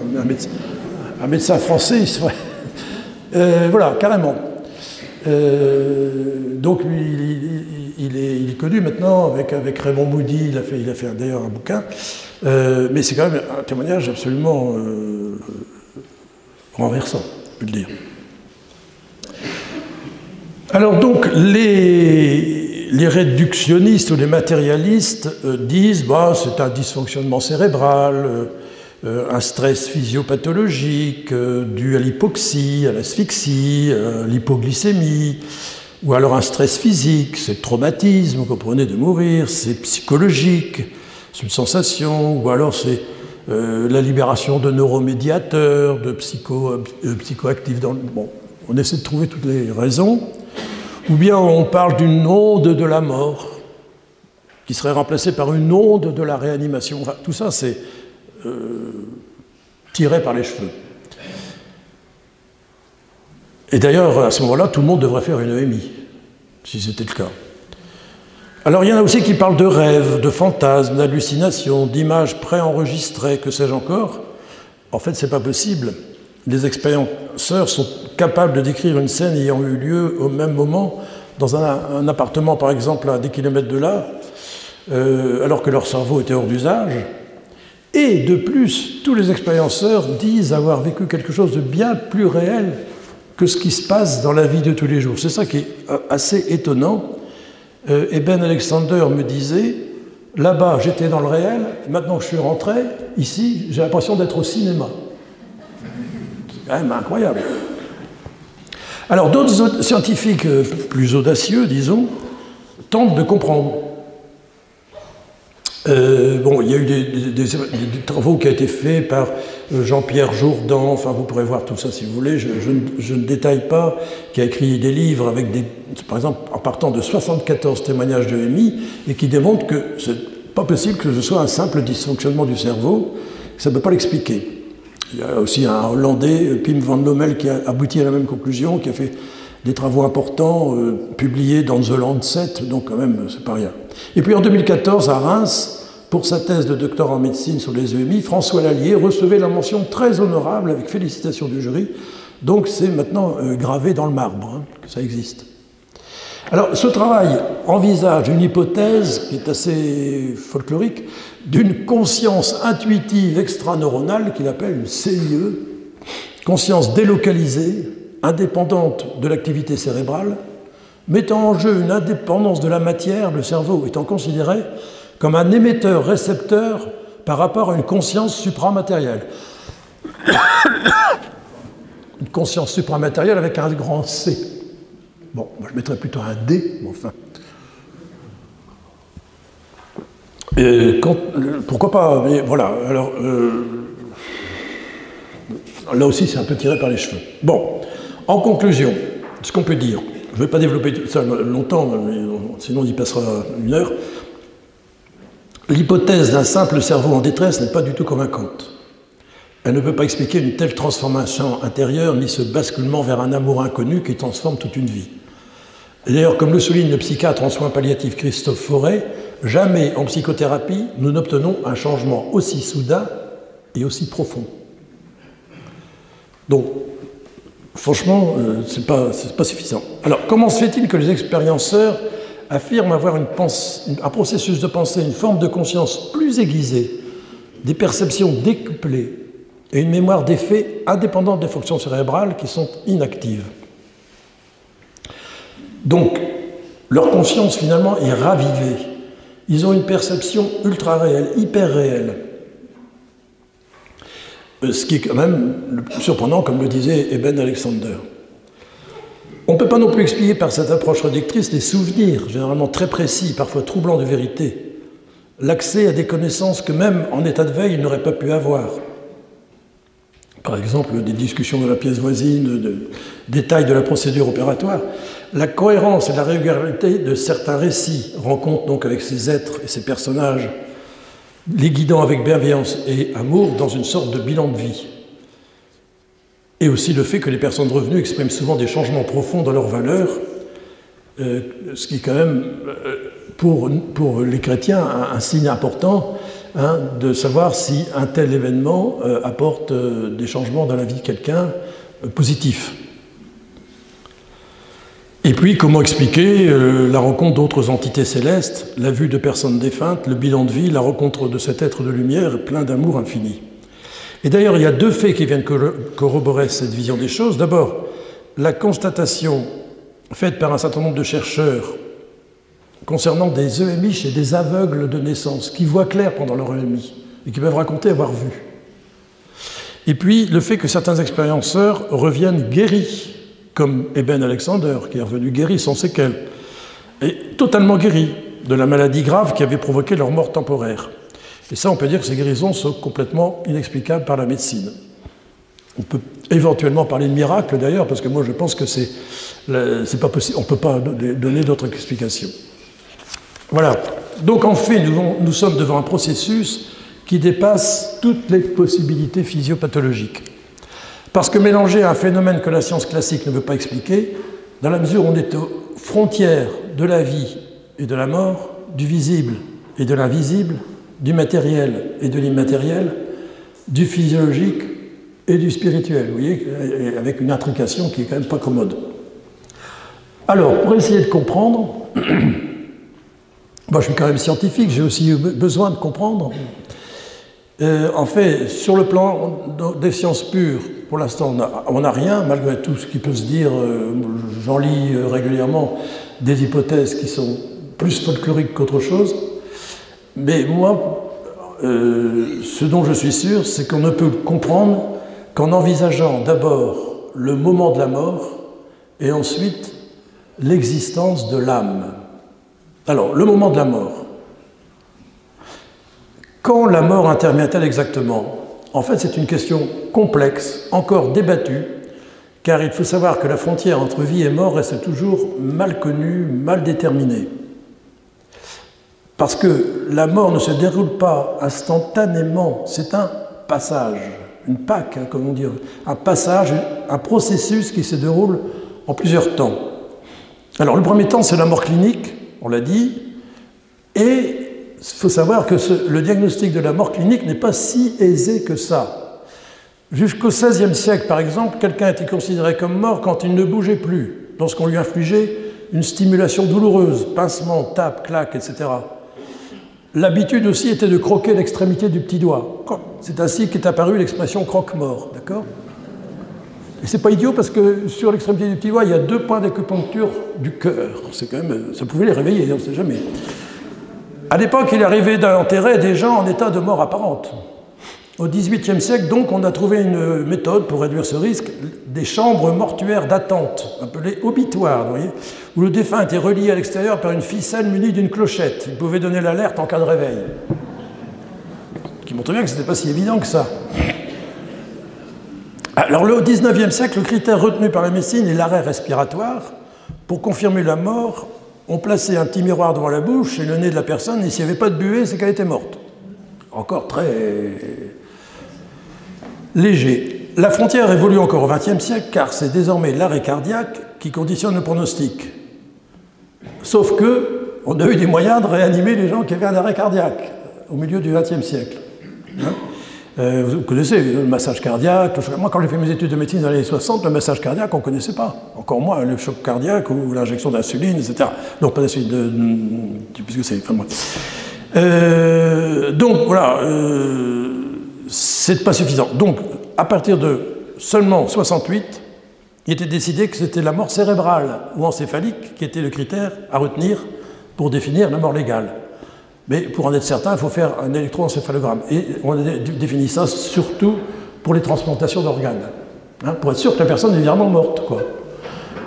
Un médecin français, il se ferait... voilà, carrément. Donc il est connu maintenant avec Raymond Moody, il a fait d'ailleurs un bouquin, mais c'est quand même un témoignage absolument renversant, je peux le dire. Alors donc les réductionnistes ou les matérialistes disent bah, c'est un dysfonctionnement cérébral, un stress physiopathologique dû à l'hypoxie, à l'asphyxie, à l'hypoglycémie, ou alors un stress physique, c'est le traumatisme, vous comprenez, de mourir, c'est psychologique, c'est une sensation, ou alors c'est la libération de neuromédiateurs, de psychoactifs. Bon, on essaie de trouver toutes les raisons, ou bien on parle d'une onde de la mort, qui serait remplacée par une onde de la réanimation. Enfin, tout ça, c'est tiré par les cheveux. Et d'ailleurs, à ce moment-là, tout le monde devrait faire une EMI, si c'était le cas. Alors, il y en a aussi qui parlent de rêves, de fantasmes, d'hallucinations, d'images préenregistrées, que sais-je encore. En fait, c'est pas possible. Les expérienceurs sont capables de décrire une scène ayant eu lieu au même moment, dans un appartement, par exemple, à des kilomètres de là, alors que leur cerveau était hors d'usage. Et de plus, tous les expérienceurs disent avoir vécu quelque chose de bien plus réel que ce qui se passe dans la vie de tous les jours. C'est ça qui est assez étonnant. Et Ben Alexander me disait, là-bas j'étais dans le réel, maintenant que je suis rentré, ici j'ai l'impression d'être au cinéma. C'est quand même incroyable. Alors d'autres scientifiques plus audacieux, disons, tentent de comprendre. Bon, il y a eu des travaux qui ont été faits par Jean-Pierre Jourdan, enfin vous pourrez voir tout ça si vous voulez, je ne détaille pas, qui a écrit des livres avec par exemple en partant de 74 témoignages de EMI et qui démontrent que c'est pas possible que ce soit un simple dysfonctionnement du cerveau, ça ne peut pas l'expliquer. Il y a aussi un Hollandais, Pim van Lommel, qui a abouti à la même conclusion, qui a fait des travaux importants publiés dans The Lancet, donc quand même, c'est pas rien. Et puis en 2014, à Reims, pour sa thèse de doctorat en médecine sur les EMI, François Lallier recevait la mention très honorable avec félicitations du jury. Donc c'est maintenant gravé dans le marbre, hein, que ça existe. Alors ce travail envisage une hypothèse qui est assez folklorique d'une conscience intuitive extraneuronale qu'il appelle une CIE, conscience délocalisée, indépendante de l'activité cérébrale, mettant en jeu une indépendance de la matière, le cerveau étant considéré comme un émetteur-récepteur par rapport à une conscience supramatérielle. Une conscience supramatérielle avec un grand C. Bon, moi je mettrais plutôt un D, mais enfin. Pourquoi pas, mais voilà, alors, là aussi c'est un peu tiré par les cheveux. Bon, en conclusion, ce qu'on peut dire, je ne vais pas développer ça longtemps, sinon on y passera 1 heure. L'hypothèse d'un simple cerveau en détresse n'est pas du tout convaincante. Elle ne peut pas expliquer une telle transformation intérieure, ni ce basculement vers un amour inconnu qui transforme toute une vie. D'ailleurs, comme le souligne le psychiatre en soins palliatifs Christophe Forêt, jamais en psychothérapie nous n'obtenons un changement aussi soudain et aussi profond. Donc, franchement, c'est pas suffisant. Alors, comment se fait-il que les expérienceurs affirment avoir un processus de pensée, une forme de conscience plus aiguisée, des perceptions décuplées et une mémoire des faits indépendante des fonctions cérébrales qui sont inactives? Donc, leur conscience finalement est ravivée. Ils ont une perception ultra réelle, hyper réelle. Ce qui est quand même surprenant, comme le disait Eben Alexander. On ne peut pas non plus expliquer par cette approche réductrice les souvenirs, généralement très précis, parfois troublants de vérité, l'accès à des connaissances que même en état de veille, ils n'auraient pas pu avoir. Par exemple, des discussions de la pièce voisine, de détails de la procédure opératoire. La cohérence et la régularité de certains récits rencontrent donc avec ces êtres et ces personnages, les guidant avec bienveillance et amour dans une sorte de bilan de vie. Et aussi le fait que les personnes revenues expriment souvent des changements profonds dans leurs valeurs, ce qui est quand même, pour les chrétiens, un signe important, hein, de savoir si un tel événement apporte des changements dans la vie de quelqu'un positifs. Et puis, comment expliquer la rencontre d'autres entités célestes, la vue de personnes défuntes, le bilan de vie, la rencontre de cet être de lumière plein d'amour infini. Et d'ailleurs, il y a deux faits qui viennent corroborer cette vision des choses. D'abord, la constatation faite par un certain nombre de chercheurs concernant des EMI chez des aveugles de naissance, qui voient clair pendant leur EMI et qui peuvent raconter avoir vu. Et puis, le fait que certains expérienceurs reviennent guéris, comme Eben Alexander, qui est revenu guéri sans séquelles, et totalement guéri de la maladie grave qui avait provoqué leur mort temporaire. Et ça, on peut dire que ces guérisons sont complètement inexplicables par la médecine. On peut éventuellement parler de miracle, d'ailleurs, parce que moi, je pense que c'est pas possible, on ne peut pas donner d'autres explications. Voilà. Donc, en fait, nous sommes devant un processus qui dépasse toutes les possibilités physiopathologiques. Parce que mélanger un phénomène que la science classique ne veut pas expliquer, dans la mesure où on est aux frontières de la vie et de la mort, du visible et de l'invisible, du matériel et de l'immatériel, du physiologique et du spirituel, vous voyez, avec une intrication qui est quand même pas commode. Alors, pour essayer de comprendre, moi je suis quand même scientifique, j'ai aussi eu besoin de comprendre. En fait, sur le plan des sciences pures, pour l'instant, on n'a rien, malgré tout ce qui peut se dire. J'en lis régulièrement des hypothèses qui sont plus folkloriques qu'autre chose. Mais moi, ce dont je suis sûr, c'est qu'on ne peut comprendre qu'en envisageant d'abord le moment de la mort et ensuite l'existence de l'âme. Alors, le moment de la mort. Quand la mort intervient-elle exactement? En fait, c'est une question complexe, encore débattue, car il faut savoir que la frontière entre vie et mort reste toujours mal connue, mal déterminée. Parce que la mort ne se déroule pas instantanément, c'est un passage, une Pâque, hein, comme on dit, un passage, un processus qui se déroule en plusieurs temps. Alors, le premier temps, c'est la mort clinique, on l'a dit, et il faut savoir que le diagnostic de la mort clinique n'est pas si aisé que ça. Jusqu'au XVIe siècle, par exemple, quelqu'un était considéré comme mort quand il ne bougeait plus, lorsqu'on lui infligeait une stimulation douloureuse, pincement, tape, claque, etc. L'habitude aussi était de croquer l'extrémité du petit doigt. C'est ainsi qu'est apparue l'expression croque-mort, d'accord? Et c'est pas idiot parce que sur l'extrémité du petit doigt, il y a 2 points d'acupuncture du cœur. C'est quand même, ça pouvait les réveiller, on ne sait jamais. À l'époque, il arrivait d'enterrer des gens en état de mort apparente. Au XVIIIe siècle, donc, on a trouvé une méthode pour réduire ce risque, des chambres mortuaires d'attente, appelées obitoires, vous voyez, où le défunt était relié à l'extérieur par une ficelle munie d'une clochette. Il pouvait donner l'alerte en cas de réveil. Ce qui montre bien que ce n'était pas si évident que ça. Alors, au XIXe siècle, le critère retenu par la médecine est l'arrêt respiratoire. Pour confirmer la mort, on plaçait un petit miroir devant la bouche et le nez de la personne, et s'il n'y avait pas de buée, c'est qu'elle était morte. Encore très léger. La frontière évolue encore au XXe siècle, car c'est désormais l'arrêt cardiaque qui conditionne le pronostic. Sauf que on a eu des moyens de réanimer les gens qui avaient un arrêt cardiaque au milieu du XXe siècle. Hein, vous connaissez le massage cardiaque. Moi, quand j'ai fait mes études de médecine dans les années 60, le massage cardiaque, on ne connaissait pas. Encore moins le choc cardiaque ou l'injection d'insuline, etc. Non, pas d'insuline, puisque c'est... Enfin, moi. Donc, voilà, c'est pas suffisant. Donc, à partir de seulement 68, il était décidé que c'était la mort cérébrale ou encéphalique qui était le critère à retenir pour définir la mort légale. Mais pour en être certain, il faut faire un électroencéphalogramme. Et on a défini ça surtout pour les transplantations d'organes, hein, pour être sûr que la personne est vraiment morte, quoi.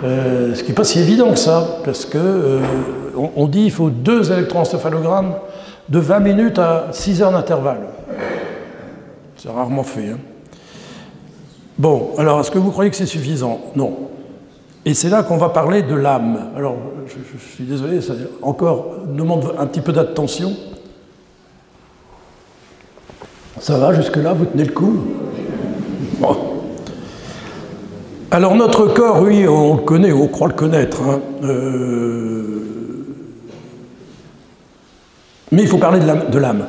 Ce qui n'est pas si évident que ça, parce que on dit qu'il faut 2 électroencéphalogrammes de 20 minutes à 6 heures d'intervalle. C'est rarement fait, hein. Bon, alors, est-ce que vous croyez que c'est suffisant? Non. Et c'est là qu'on va parler de l'âme. Alors, je suis désolé, ça encore demande un petit peu d'attention. Ça va, jusque-là, vous tenez le coup? Bon. Alors, notre corps, oui, on le connaît, on croit le connaître, hein. Mais il faut parler de l'âme.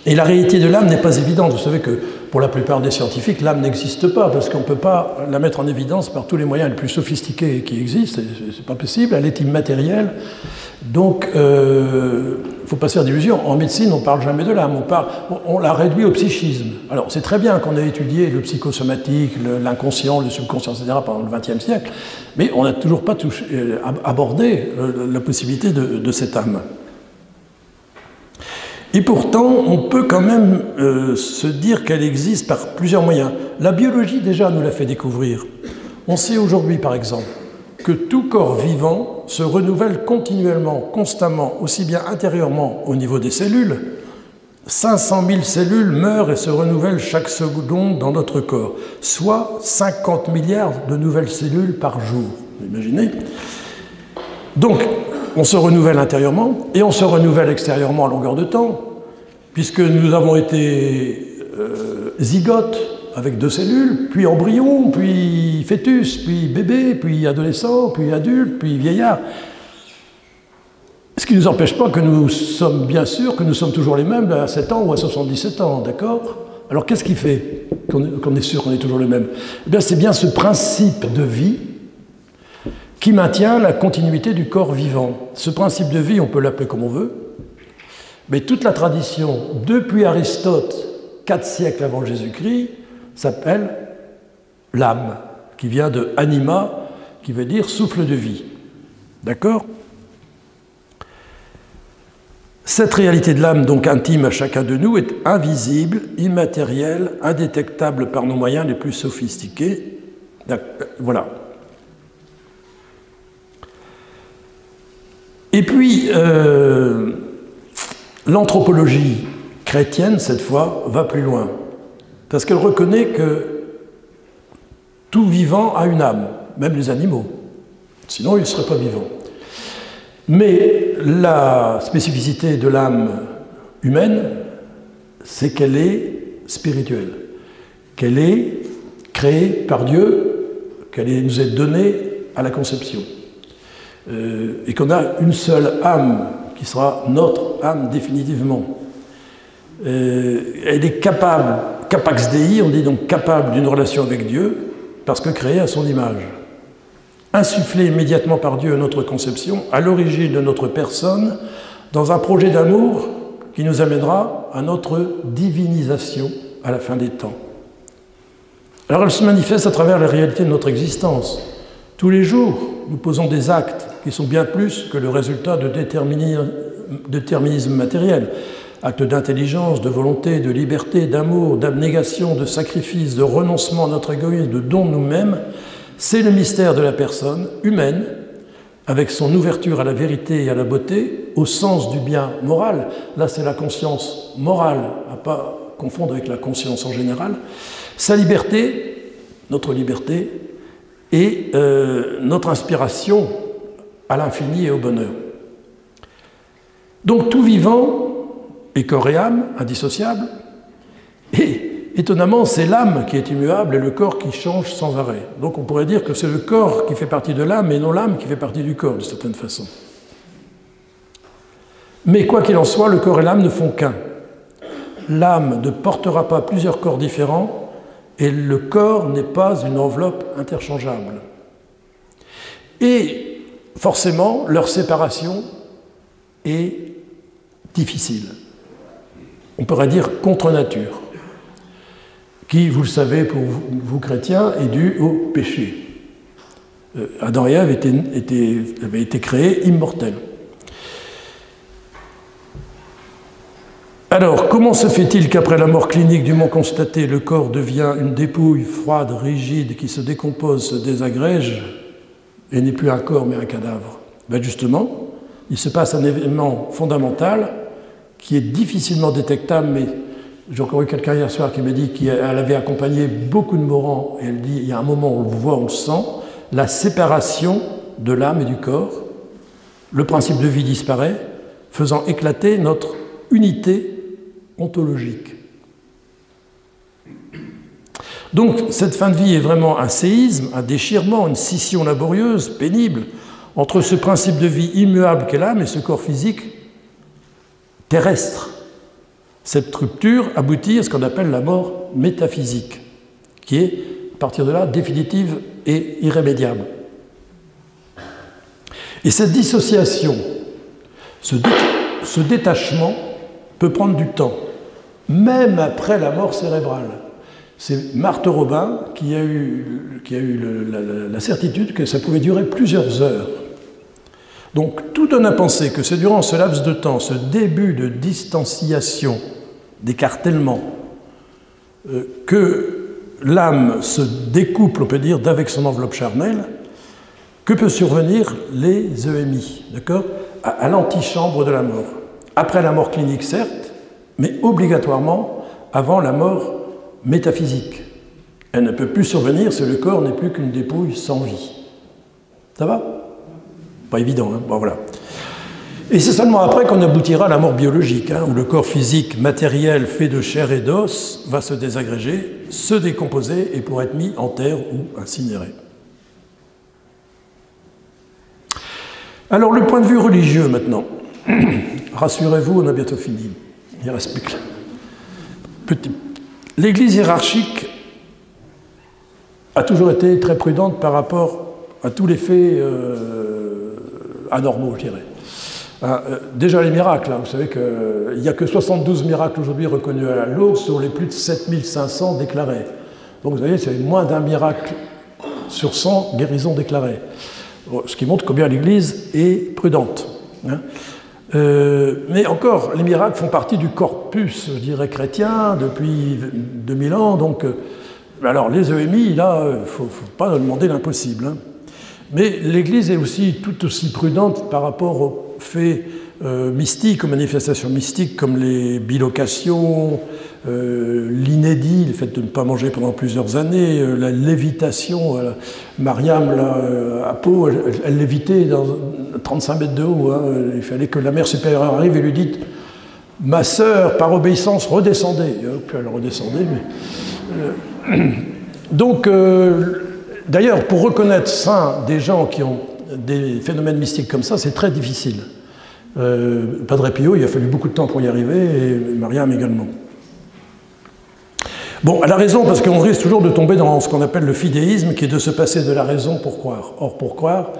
Et la réalité de l'âme n'est pas évidente. Vous savez que pour la plupart des scientifiques, l'âme n'existe pas, parce qu'on ne peut pas la mettre en évidence par tous les moyens les plus sophistiqués qui existent. C'est pas possible, elle est immatérielle. Donc, il ne faut pas se faire d'illusions. En médecine, on ne parle jamais de l'âme, on la réduit au psychisme. Alors, c'est très bien qu'on ait étudié le psychosomatique, l'inconscient, le subconscient, etc. pendant le XXe siècle, mais on n'a toujours pas abordé la possibilité de cette âme. Et pourtant, on peut quand même se dire qu'elle existe par plusieurs moyens. La biologie, déjà, nous l'a fait découvrir. On sait aujourd'hui, par exemple, que tout corps vivant se renouvelle continuellement, constamment, aussi bien intérieurement au niveau des cellules. 500 000 cellules meurent et se renouvellent chaque seconde dans notre corps, soit 50 milliards de nouvelles cellules par jour. Vous imaginez? Donc, on se renouvelle intérieurement et on se renouvelle extérieurement à longueur de temps, puisque nous avons été zygotes avec 2 cellules, puis embryon, puis fœtus, puis bébé, puis adolescent, puis adulte, puis vieillard. Ce qui ne nous empêche pas que nous sommes bien sûr que nous sommes toujours les mêmes à 7 ans ou à 77 ans, d'accord? Alors qu'est-ce qui fait qu'on est sûr qu'on est toujours les mêmes? Eh bien, c'est bien ce principe de vie qui maintient la continuité du corps vivant. Ce principe de vie, on peut l'appeler comme on veut, mais toute la tradition, depuis Aristote, 4 siècles avant Jésus-Christ, s'appelle l'âme, qui vient de anima, qui veut dire souffle de vie. D'accord? Cette réalité de l'âme, donc intime à chacun de nous, est invisible, immatérielle, indétectable par nos moyens les plus sophistiqués. Voilà. Et puis, l'anthropologie chrétienne, cette fois, va plus loin, parce qu'elle reconnaît que tout vivant a une âme, même les animaux, sinon ils ne seraient pas vivants. Mais la spécificité de l'âme humaine, c'est qu'elle est spirituelle, qu'elle est créée par Dieu, qu'elle nous est donnée à la conception. Et qu'on a une seule âme qui sera notre âme définitivement. Elle est capable, capax Dei, on dit donc capable d'une relation avec Dieu, parce que créée à son image. Insufflée immédiatement par Dieu à notre conception, à l'origine de notre personne, dans un projet d'amour qui nous amènera à notre divinisation à la fin des temps. Alors elle se manifeste à travers la réalité de notre existence. Tous les jours, nous posons des actes qui sont bien plus que le résultat de déterminisme matériel. Actes d'intelligence, de volonté, de liberté, d'amour, d'abnégation, de sacrifice, de renoncement à notre égoïsme, de don de nous-mêmes. C'est le mystère de la personne humaine, avec son ouverture à la vérité et à la beauté, au sens du bien moral. Là, c'est la conscience morale, à ne pas confondre avec la conscience en général. Sa liberté, notre liberté, et notre inspiration à l'infini et au bonheur. Donc tout vivant est corps et âme, indissociable, et étonnamment c'est l'âme qui est immuable et le corps qui change sans arrêt. Donc on pourrait dire que c'est le corps qui fait partie de l'âme et non l'âme qui fait partie du corps, de certaine façon. Mais quoi qu'il en soit, le corps et l'âme ne font qu'un. L'âme ne portera pas plusieurs corps différents et le corps n'est pas une enveloppe interchangeable. Et forcément, leur séparation est difficile. On pourrait dire contre nature. qui, vous le savez pour vous chrétiens, est due au péché. Adam et Ève avaient été créés immortels. Alors, comment se fait-il qu'après la mort clinique dûment constatée, le corps devient une dépouille froide, rigide, qui se décompose, se désagrège, et n'est plus un corps mais un cadavre? Ben justement, il se passe un événement fondamental qui est difficilement détectable, mais j'ai encore eu quelqu'un hier soir qui m'a dit qu'elle avait accompagné beaucoup de mourants, et elle dit, il y a un moment où on le voit, on le sent, la séparation de l'âme et du corps, le principe de vie disparaît, faisant éclater notre unité ontologique. Donc cette fin de vie est vraiment un séisme, un déchirement, une scission laborieuse, pénible, entre ce principe de vie immuable qu'est l'âme et ce corps physique terrestre. Cette rupture aboutit à ce qu'on appelle la mort métaphysique, qui est, à partir de là, définitive et irrémédiable. Et cette dissociation, ce détachement peut prendre du temps, même après la mort cérébrale. C'est Marthe Robin qui a eu la certitude que ça pouvait durer plusieurs heures. Donc tout donne à penser que c'est durant ce laps de temps, ce début de distanciation, d'écartèlement, que l'âme se découple, on peut dire, d'avec son enveloppe charnelle, que peut survenir les EMI, d'accord, à l'antichambre de la mort. Après la mort clinique, certes, mais obligatoirement avant la mort métaphysique. Elle ne peut plus survenir si le corps n'est plus qu'une dépouille sans vie. Ça va? Pas évident, hein? Bon, voilà. Et c'est seulement après qu'on aboutira à la mort biologique, hein, où le corps physique matériel fait de chair et d'os va se désagréger, se décomposer et pourra être mis en terre ou incinéré. Alors le point de vue religieux maintenant. Rassurez-vous, on a bientôt fini. Il reste plus que petit. L'Église hiérarchique a toujours été très prudente par rapport à tous les faits anormaux, je dirais. Déjà les miracles, hein, vous savez qu'il n'y a que 72 miracles aujourd'hui reconnus à la Lourdes sur les plus de 7500 déclarés. Donc vous voyez, c'est moins d'un miracle sur 100 guérisons déclarées. Ce qui montre combien l'Église est prudente. Hein. Mais encore, les miracles font partie du corpus, je dirais, chrétien depuis 2000 ans. Donc, alors les EMI, là, il ne faut pas demander l'impossible. Hein. Mais l'Église est aussi tout aussi prudente par rapport aux faits mystiques, aux manifestations mystiques comme les bilocations, l'inédit, le fait de ne pas manger pendant plusieurs années, la lévitation. Mariam, là, à Pau, elle lévitait dans 35 mètres de haut. Hein. Il fallait que la mère supérieure arrive et lui dise « Ma sœur, par obéissance, redescendez ». Puis elle redescendait. Mais, donc, d'ailleurs, pour reconnaître saints des gens qui ont des phénomènes mystiques comme ça, c'est très difficile. Padre Pio, il a fallu beaucoup de temps pour y arriver, et Mariam également. Bon, à la raison, parce qu'on risque toujours de tomber dans ce qu'on appelle le fidéisme, qui est de se passer de la raison pour croire. Or, pour croire,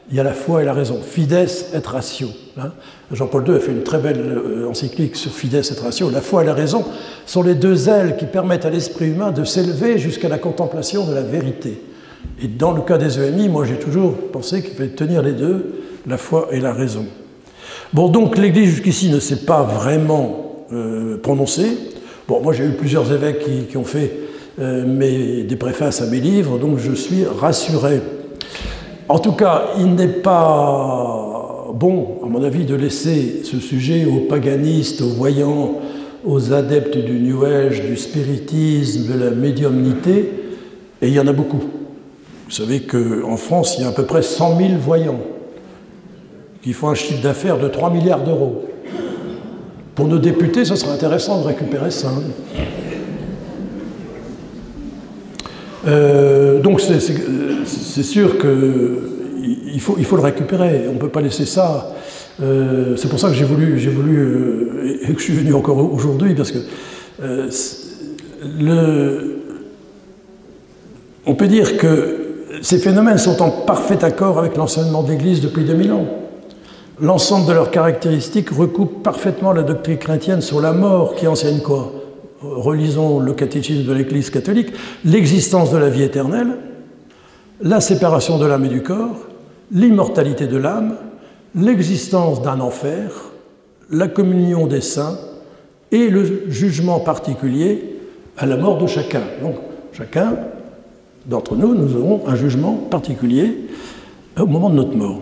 il y a la foi et la raison. Fides et ratio. Hein. Jean-Paul II a fait une très belle encyclique sur Fides et ratio. La foi et la raison sont les deux ailes qui permettent à l'esprit humain de s'élever jusqu'à la contemplation de la vérité. Et dans le cas des EMI, moi j'ai toujours pensé qu'il fallait tenir les deux, la foi et la raison. Bon, donc l'Église jusqu'ici ne s'est pas vraiment prononcée. Bon, moi j'ai eu plusieurs évêques qui ont fait des préfaces à mes livres, donc je suis rassuré. En tout cas, il n'est pas bon, à mon avis, de laisser ce sujet aux paganistes, aux voyants, aux adeptes du New Age, du spiritisme, de la médiumnité, et il y en a beaucoup. Vous savez qu'en France, il y a à peu près 100 000 voyants qui font un chiffre d'affaires de 3 milliards d'euros. Pour nos députés, ce serait intéressant de récupérer ça. Donc c'est sûr qu'il faut le récupérer, on ne peut pas laisser ça. C'est pour ça que j'ai voulu et que je suis venu encore aujourd'hui, parce que on peut dire que ces phénomènes sont en parfait accord avec l'enseignement de l'Église depuis 2000 ans. L'ensemble de leurs caractéristiques recoupe parfaitement la doctrine chrétienne sur la mort qui enseigne quoi? relisons le catéchisme de l'Église catholique, l'existence de la vie éternelle, la séparation de l'âme et du corps, l'immortalité de l'âme, l'existence d'un enfer, la communion des saints et le jugement particulier à la mort de chacun. Donc, chacun d'entre nous, nous aurons un jugement particulier au moment de notre mort.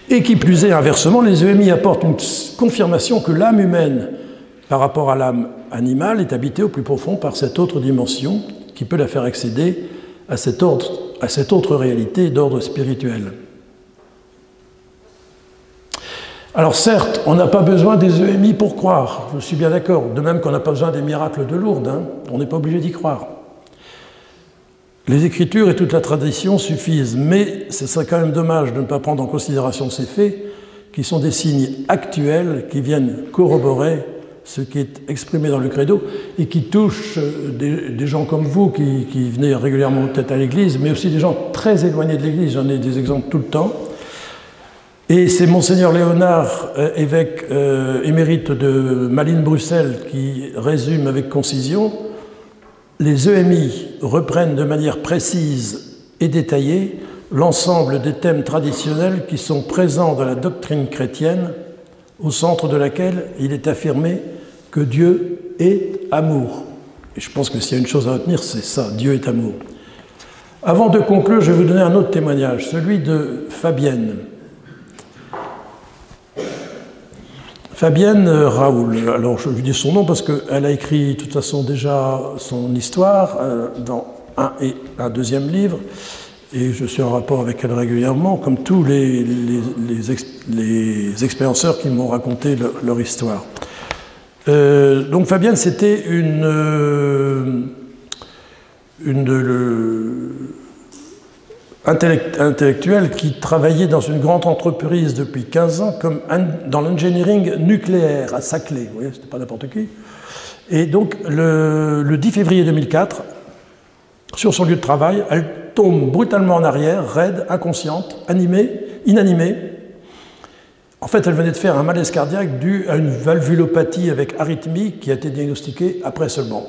Et qui plus est, inversement, les EMI apportent une confirmation que l'âme humaine, par rapport à l'âme animale, est habitée au plus profond par cette autre dimension qui peut la faire accéder à cette autre réalité d'ordre spirituel. Alors certes, on n'a pas besoin des EMI pour croire, je suis bien d'accord, de même qu'on n'a pas besoin des miracles de Lourdes, hein, on n'est pas obligé d'y croire. Les Écritures et toute la tradition suffisent, mais ce serait quand même dommage de ne pas prendre en considération ces faits, qui sont des signes actuels, qui viennent corroborer ce qui est exprimé dans le credo, et qui touchent des gens comme vous, qui venez régulièrement peut-être à l'Église, mais aussi des gens très éloignés de l'Église, j'en ai des exemples tout le temps. Et c'est Monseigneur Léonard, évêque émérite de Malines-Bruxelles, qui résume avec concision: les EMI reprennent de manière précise et détaillée l'ensemble des thèmes traditionnels qui sont présents dans la doctrine chrétienne, au centre de laquelle il est affirmé que Dieu est amour. Et je pense que s'il y a une chose à retenir, c'est ça, Dieu est amour. Avant de conclure, je vais vous donner un autre témoignage, celui de Fabienne. Fabienne Raoul, alors je lui dis son nom parce qu'elle a écrit de toute façon déjà son histoire dans un deuxième livre, et je suis en rapport avec elle régulièrement, comme tous les expérienceurs qui m'ont raconté leur histoire. Donc Fabienne, c'était une intellectuelle qui travaillait dans une grande entreprise depuis 15 ans comme dans l'engineering nucléaire à Saclay. Vous voyez, c'était pas n'importe qui. Et donc, le 10 février 2004, sur son lieu de travail, elle tombe brutalement en arrière, raide, inconsciente, inanimée. En fait, elle venait de faire un malaise cardiaque dû à une valvulopathie avec arythmie qui a été diagnostiquée après seulement.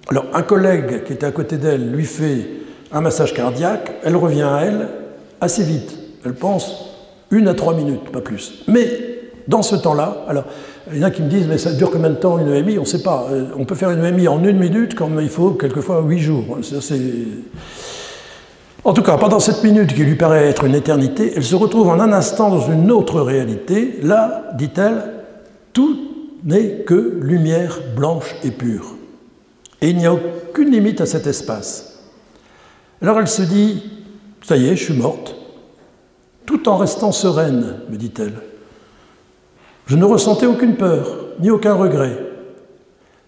Alors, un collègue qui était à côté d'elle lui fait un massage cardiaque, elle revient à elle assez vite. Elle pense 1 à 3 minutes, pas plus. Mais dans ce temps-là, alors, il y en a qui me disent, mais ça dure combien de temps une EMI? On ne sait pas. On peut faire une EMI en 1 minute, comme il faut quelquefois 8 jours. En tout cas, pendant cette minute qui lui paraît être une éternité, elle se retrouve en un instant dans une autre réalité. Là, dit-elle, tout n'est que lumière blanche et pure. Et il n'y a aucune limite à cet espace. Alors elle se dit, ça y est, je suis morte, tout en restant sereine, me dit-elle. Je ne ressentais aucune peur, ni aucun regret,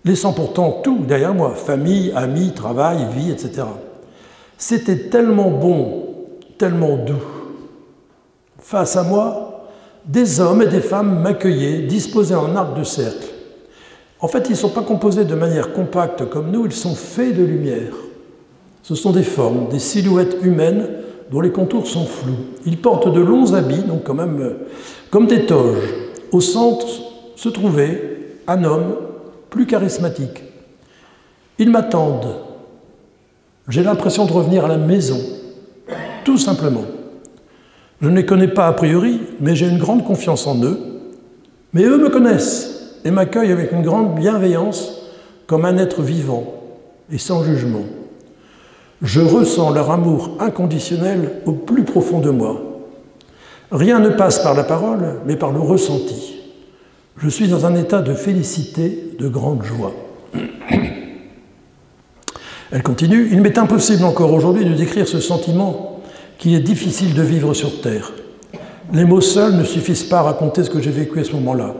laissant pourtant tout derrière moi, famille, amis, travail, vie, etc. C'était tellement bon, tellement doux. Face à moi, des hommes et des femmes m'accueillaient, disposés en arc de cercle. En fait, ils ne sont pas composés de manière compacte comme nous, ils sont faits de lumière. Ce sont des formes, des silhouettes humaines dont les contours sont flous. Ils portent de longs habits, donc quand même comme des toges. Au centre se trouvait un homme plus charismatique. Ils m'attendent. J'ai l'impression de revenir à la maison, tout simplement. Je ne les connais pas a priori, mais j'ai une grande confiance en eux. Mais eux me connaissent et m'accueillent avec une grande bienveillance comme un être vivant et sans jugement. Je ressens leur amour inconditionnel au plus profond de moi. Rien ne passe par la parole, mais par le ressenti. Je suis dans un état de félicité, de grande joie. Elle continue, « Il m'est impossible encore aujourd'hui de décrire ce sentiment qui est difficile de vivre sur Terre. Les mots seuls ne suffisent pas à raconter ce que j'ai vécu à ce moment-là.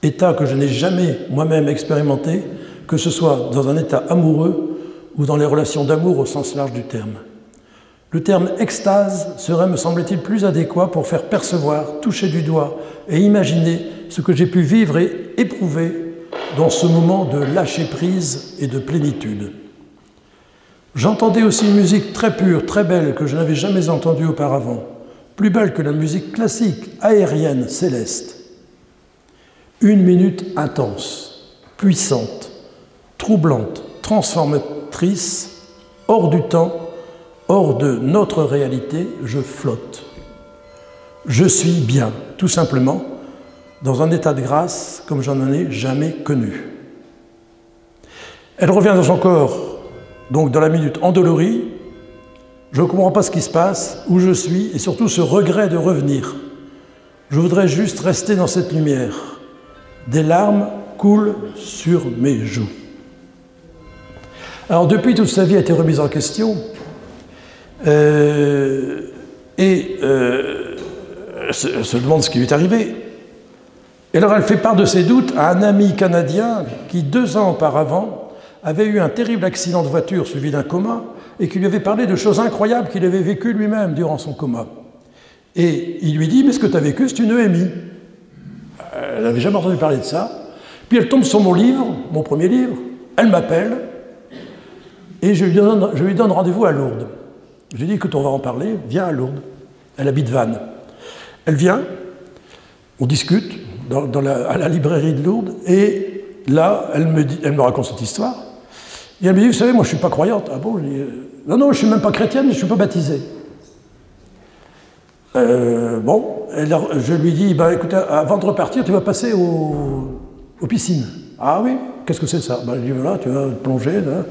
État que je n'ai jamais moi-même expérimenté, que ce soit dans un état amoureux ou dans les relations d'amour au sens large du terme. Le terme extase serait, me semble-t-il, plus adéquat pour faire percevoir, toucher du doigt et imaginer ce que j'ai pu vivre et éprouver dans ce moment de lâcher-prise et de plénitude. J'entendais aussi une musique très pure, très belle, que je n'avais jamais entendue auparavant, plus belle que la musique classique, aérienne, céleste. Une minute intense, puissante, troublante, transformatrice, hors du temps, hors de notre réalité, je flotte. Je suis bien, tout simplement, dans un état de grâce comme j'en ai jamais connu. Elle revient dans son corps, donc dans la minute endolorie. Je ne comprends pas ce qui se passe, où je suis, et surtout ce regret de revenir. Je voudrais juste rester dans cette lumière. Des larmes coulent sur mes joues. Alors depuis, toute sa vie a été remise en question, se demande ce qui lui est arrivé. Et alors elle fait part de ses doutes à un ami canadien qui, 2 ans auparavant, avait eu un terrible accident de voiture suivi d'un coma et qui lui avait parlé de choses incroyables qu'il avait vécues lui-même durant son coma. Et il lui dit « Mais ce que tu as vécu, c'est une EMI ». Elle n'avait jamais entendu parler de ça. Puis elle tombe sur mon livre, mon premier livre, elle m'appelle et je lui donne rendez-vous à Lourdes. Je lui dis « Écoute, on va en parler, viens à Lourdes ». Elle habite Vannes. Elle vient, on discute à la librairie de Lourdes et là, elle me raconte cette histoire. Et elle me dit, vous savez, moi je ne suis pas croyante. Ah bon? Non, non, je ne suis même pas chrétienne, je ne suis pas baptisée. Je lui dis, bah, écoute, avant de repartir, tu vas passer aux piscines. Ah oui? Qu'est-ce que c'est ça? Je dis, voilà, tu vas te plonger. Là.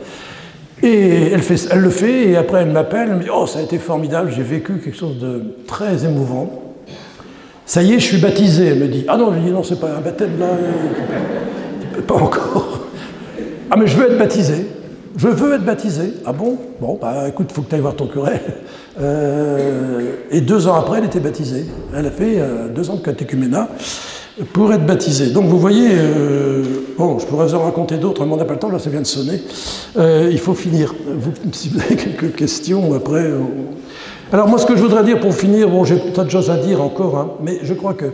Et elle le fait, et après elle m'appelle, elle me dit, oh, ça a été formidable, j'ai vécu quelque chose de très émouvant. Ça y est, je suis baptisée, elle me dit. Ah non, je lui dis, non, c'est pas un baptême là, pas encore. Ah mais je veux être baptisé. Je veux être baptisé. Ah bon? Bon, bah écoute, il faut que tu ailles voir ton curé. Et 2 ans après, elle était baptisée. Elle a fait 2 ans de catéchuménat pour être baptisée. Donc vous voyez, bon, je pourrais vous en raconter d'autres, mais on n'a pas le temps, là ça vient de sonner. Il faut finir. Si vous avez quelques questions, après... Alors moi, ce que je voudrais dire pour finir, bon, j'ai tas de choses à dire encore, hein, mais je crois que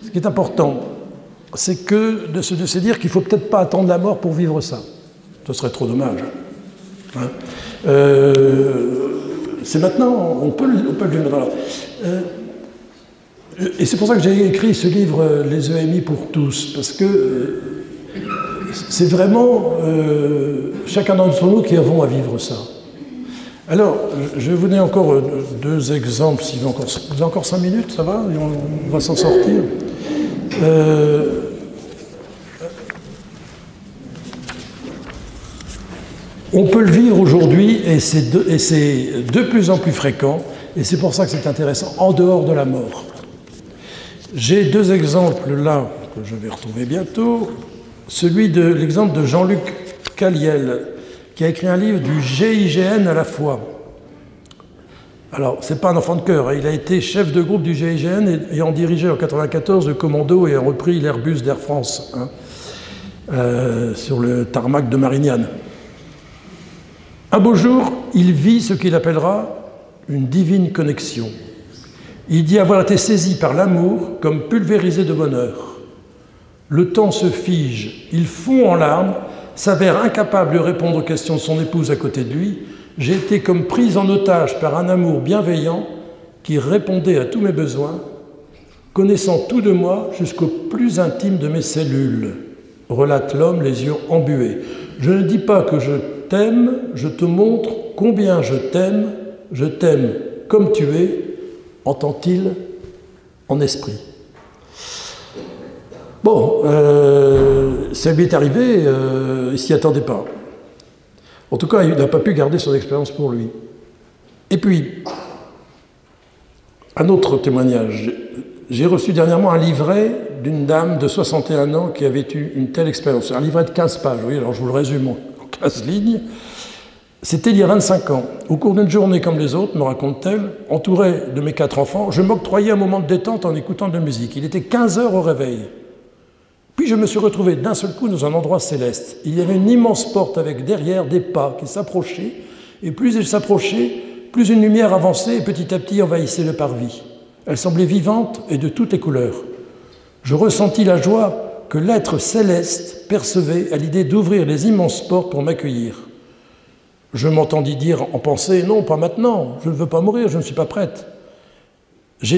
ce qui est important, c'est que de se dire qu'il ne faut peut-être pas attendre la mort pour vivre ça. Ce serait trop dommage. Hein. C'est maintenant, on peut le vivre. Alors, et c'est pour ça que j'ai écrit ce livre, Les EMI pour tous, parce que c'est vraiment chacun d'entre nous qui avons à vivre ça. Alors, je vais vous donner encore 2 exemples, si vous avez encore 5 minutes, ça va? On va s'en sortir. On peut le vivre aujourd'hui, et c'est de plus en plus fréquent, et c'est pour ça que c'est intéressant, en dehors de la mort. J'ai 2 exemples là, que je vais retrouver bientôt. L'exemple de Jean-Luc Caliel, qui a écrit un livre du GIGN à la foi. Alors, c'est pas un enfant de cœur, hein. Il a été chef de groupe du GIGN ayant dirigé en 1994 le commando et a repris l'Airbus d'Air France, hein, sur le tarmac de Marignane. Un beau jour, il vit ce qu'il appellera une divine connexion. Il dit avoir été saisi par l'amour comme pulvérisé de bonheur. Le temps se fige, il fond en larmes, s'avère incapable de répondre aux questions de son épouse à côté de lui. J'ai été comme prise en otage par un amour bienveillant qui répondait à tous mes besoins, connaissant tout de moi jusqu'au plus intime de mes cellules, relate l'homme les yeux embués. Je ne dis pas que je t'aime, je te montre combien je t'aime comme tu es, entend-il en esprit. Bon, ça lui est arrivé, il ne s'y attendait pas. En tout cas, il n'a pas pu garder son expérience pour lui. Et puis, un autre témoignage. J'ai reçu dernièrement un livret d'une dame de 61 ans qui avait eu une telle expérience. Un livret de 15 pages, oui, alors je vous le résume en 15 lignes. C'était il y a 25 ans. Au cours d'une journée comme les autres, me raconte-t-elle, entourée de mes 4 enfants, je m'octroyais un moment de détente en écoutant de la musique. Il était 15 heures au réveil. Puis je me suis retrouvé d'un seul coup dans un endroit céleste. Il y avait une immense porte avec derrière des pas qui s'approchaient, et plus ils s'approchaient, plus une lumière avançait et petit à petit envahissait le parvis. Elle semblait vivante et de toutes les couleurs. Je ressentis la joie que l'être céleste percevait à l'idée d'ouvrir les immenses portes pour m'accueillir. Je m'entendis dire en pensée « Non, pas maintenant, je ne veux pas mourir, je ne suis pas prête ». J'ai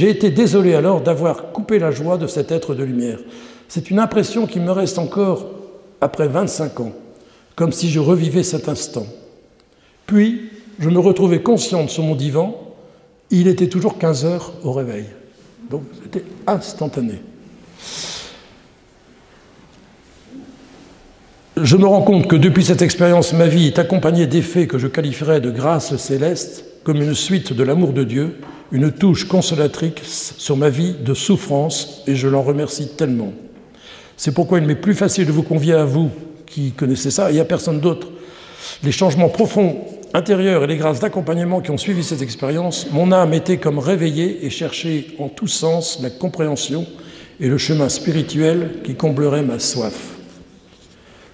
été désolé alors d'avoir coupé la joie de cet être de lumière. C'est une impression qui me reste encore après 25 ans, comme si je revivais cet instant. Puis, je me retrouvais consciente sur mon divan, il était toujours 15 heures au réveil. Donc, c'était instantané. Je me rends compte que depuis cette expérience, ma vie est accompagnée d'effets que je qualifierais de grâce céleste, comme une suite de l'amour de Dieu, une touche consolatrice sur ma vie de souffrance, et je l'en remercie tellement. C'est pourquoi il m'est plus facile de vous convier à vous qui connaissez ça, et à personne d'autre. Les changements profonds intérieurs et les grâces d'accompagnement qui ont suivi cette expérience, mon âme était comme réveillée et cherchait en tous sens la compréhension et le chemin spirituel qui comblerait ma soif.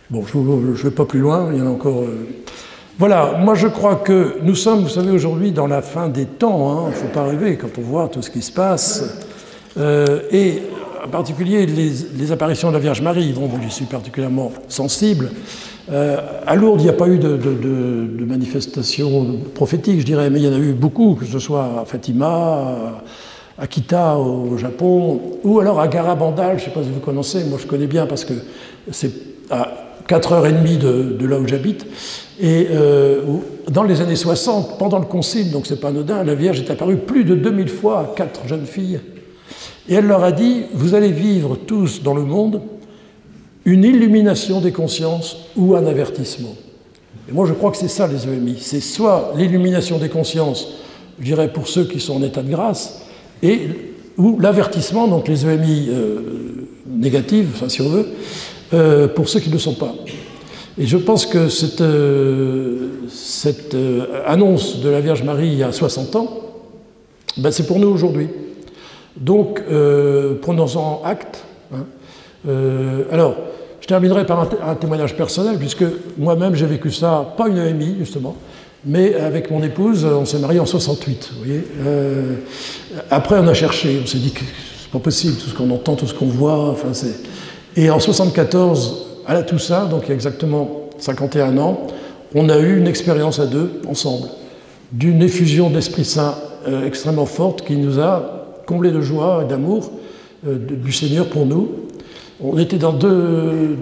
Bon, je ne vais pas plus loin, il y en a encore... Voilà, moi je crois que nous sommes, vous savez, aujourd'hui dans la fin des temps, il ne faut pas rêver quand on voit tout ce qui se passe, et en particulier les apparitions de la Vierge Marie, dont je suis particulièrement sensible. À Lourdes, il n'y a pas eu de manifestations prophétiques, je dirais, mais il y en a eu beaucoup, que ce soit à Fatima, à Akita au Japon, ou alors à Garabandal, je ne sais pas si vous connaissez, moi je connais bien parce que c'est à 4h30 de là où j'habite, et dans les années 60, pendant le concile, donc c'est pas anodin, la Vierge est apparue plus de 2000 fois à 4 jeunes filles, et elle leur a dit, vous allez vivre tous dans le monde une illumination des consciences ou un avertissement. Et moi je crois que c'est ça les EMI, c'est soit l'illumination des consciences, je dirais pour ceux qui sont en état de grâce, ou l'avertissement, donc les EMI négatives, enfin, si on veut, pour ceux qui ne le sont pas. Et je pense que cette annonce de la Vierge Marie il y a 60 ans, ben c'est pour nous aujourd'hui. Donc, prenons-en acte. Alors, je terminerai par un témoignage personnel, puisque moi-même j'ai vécu ça, pas une EMI justement, mais avec mon épouse, on s'est mariés en 68, vous voyez. Après, on a cherché, on s'est dit que c'est pas possible, tout ce qu'on entend, tout ce qu'on voit, enfin c'est... Et en 74, à la Toussaint, donc il y a exactement 51 ans, on a eu une expérience à deux, ensemble, d'une effusion d'Esprit Saint extrêmement forte qui nous a comblés de joie et d'amour du Seigneur pour nous. On était dans deux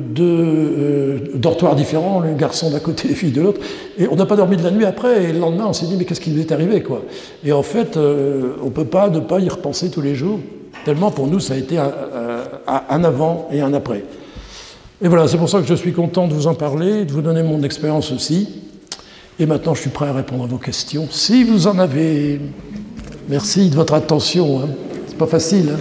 dortoirs différents, le garçon d'un côté, les filles de l'autre, et on n'a pas dormi de la nuit après, et le lendemain on s'est dit mais qu'est-ce qui nous est arrivé quoi. Et en fait, on ne peut pas ne pas y repenser tous les jours, tellement pour nous ça a été un avant et un après. Et voilà, c'est pour ça que je suis content de vous en parler, de vous donner mon expérience aussi. Et maintenant je suis prêt à répondre à vos questions, si vous en avez. Merci de votre attention, hein. C'est pas facile. Hein.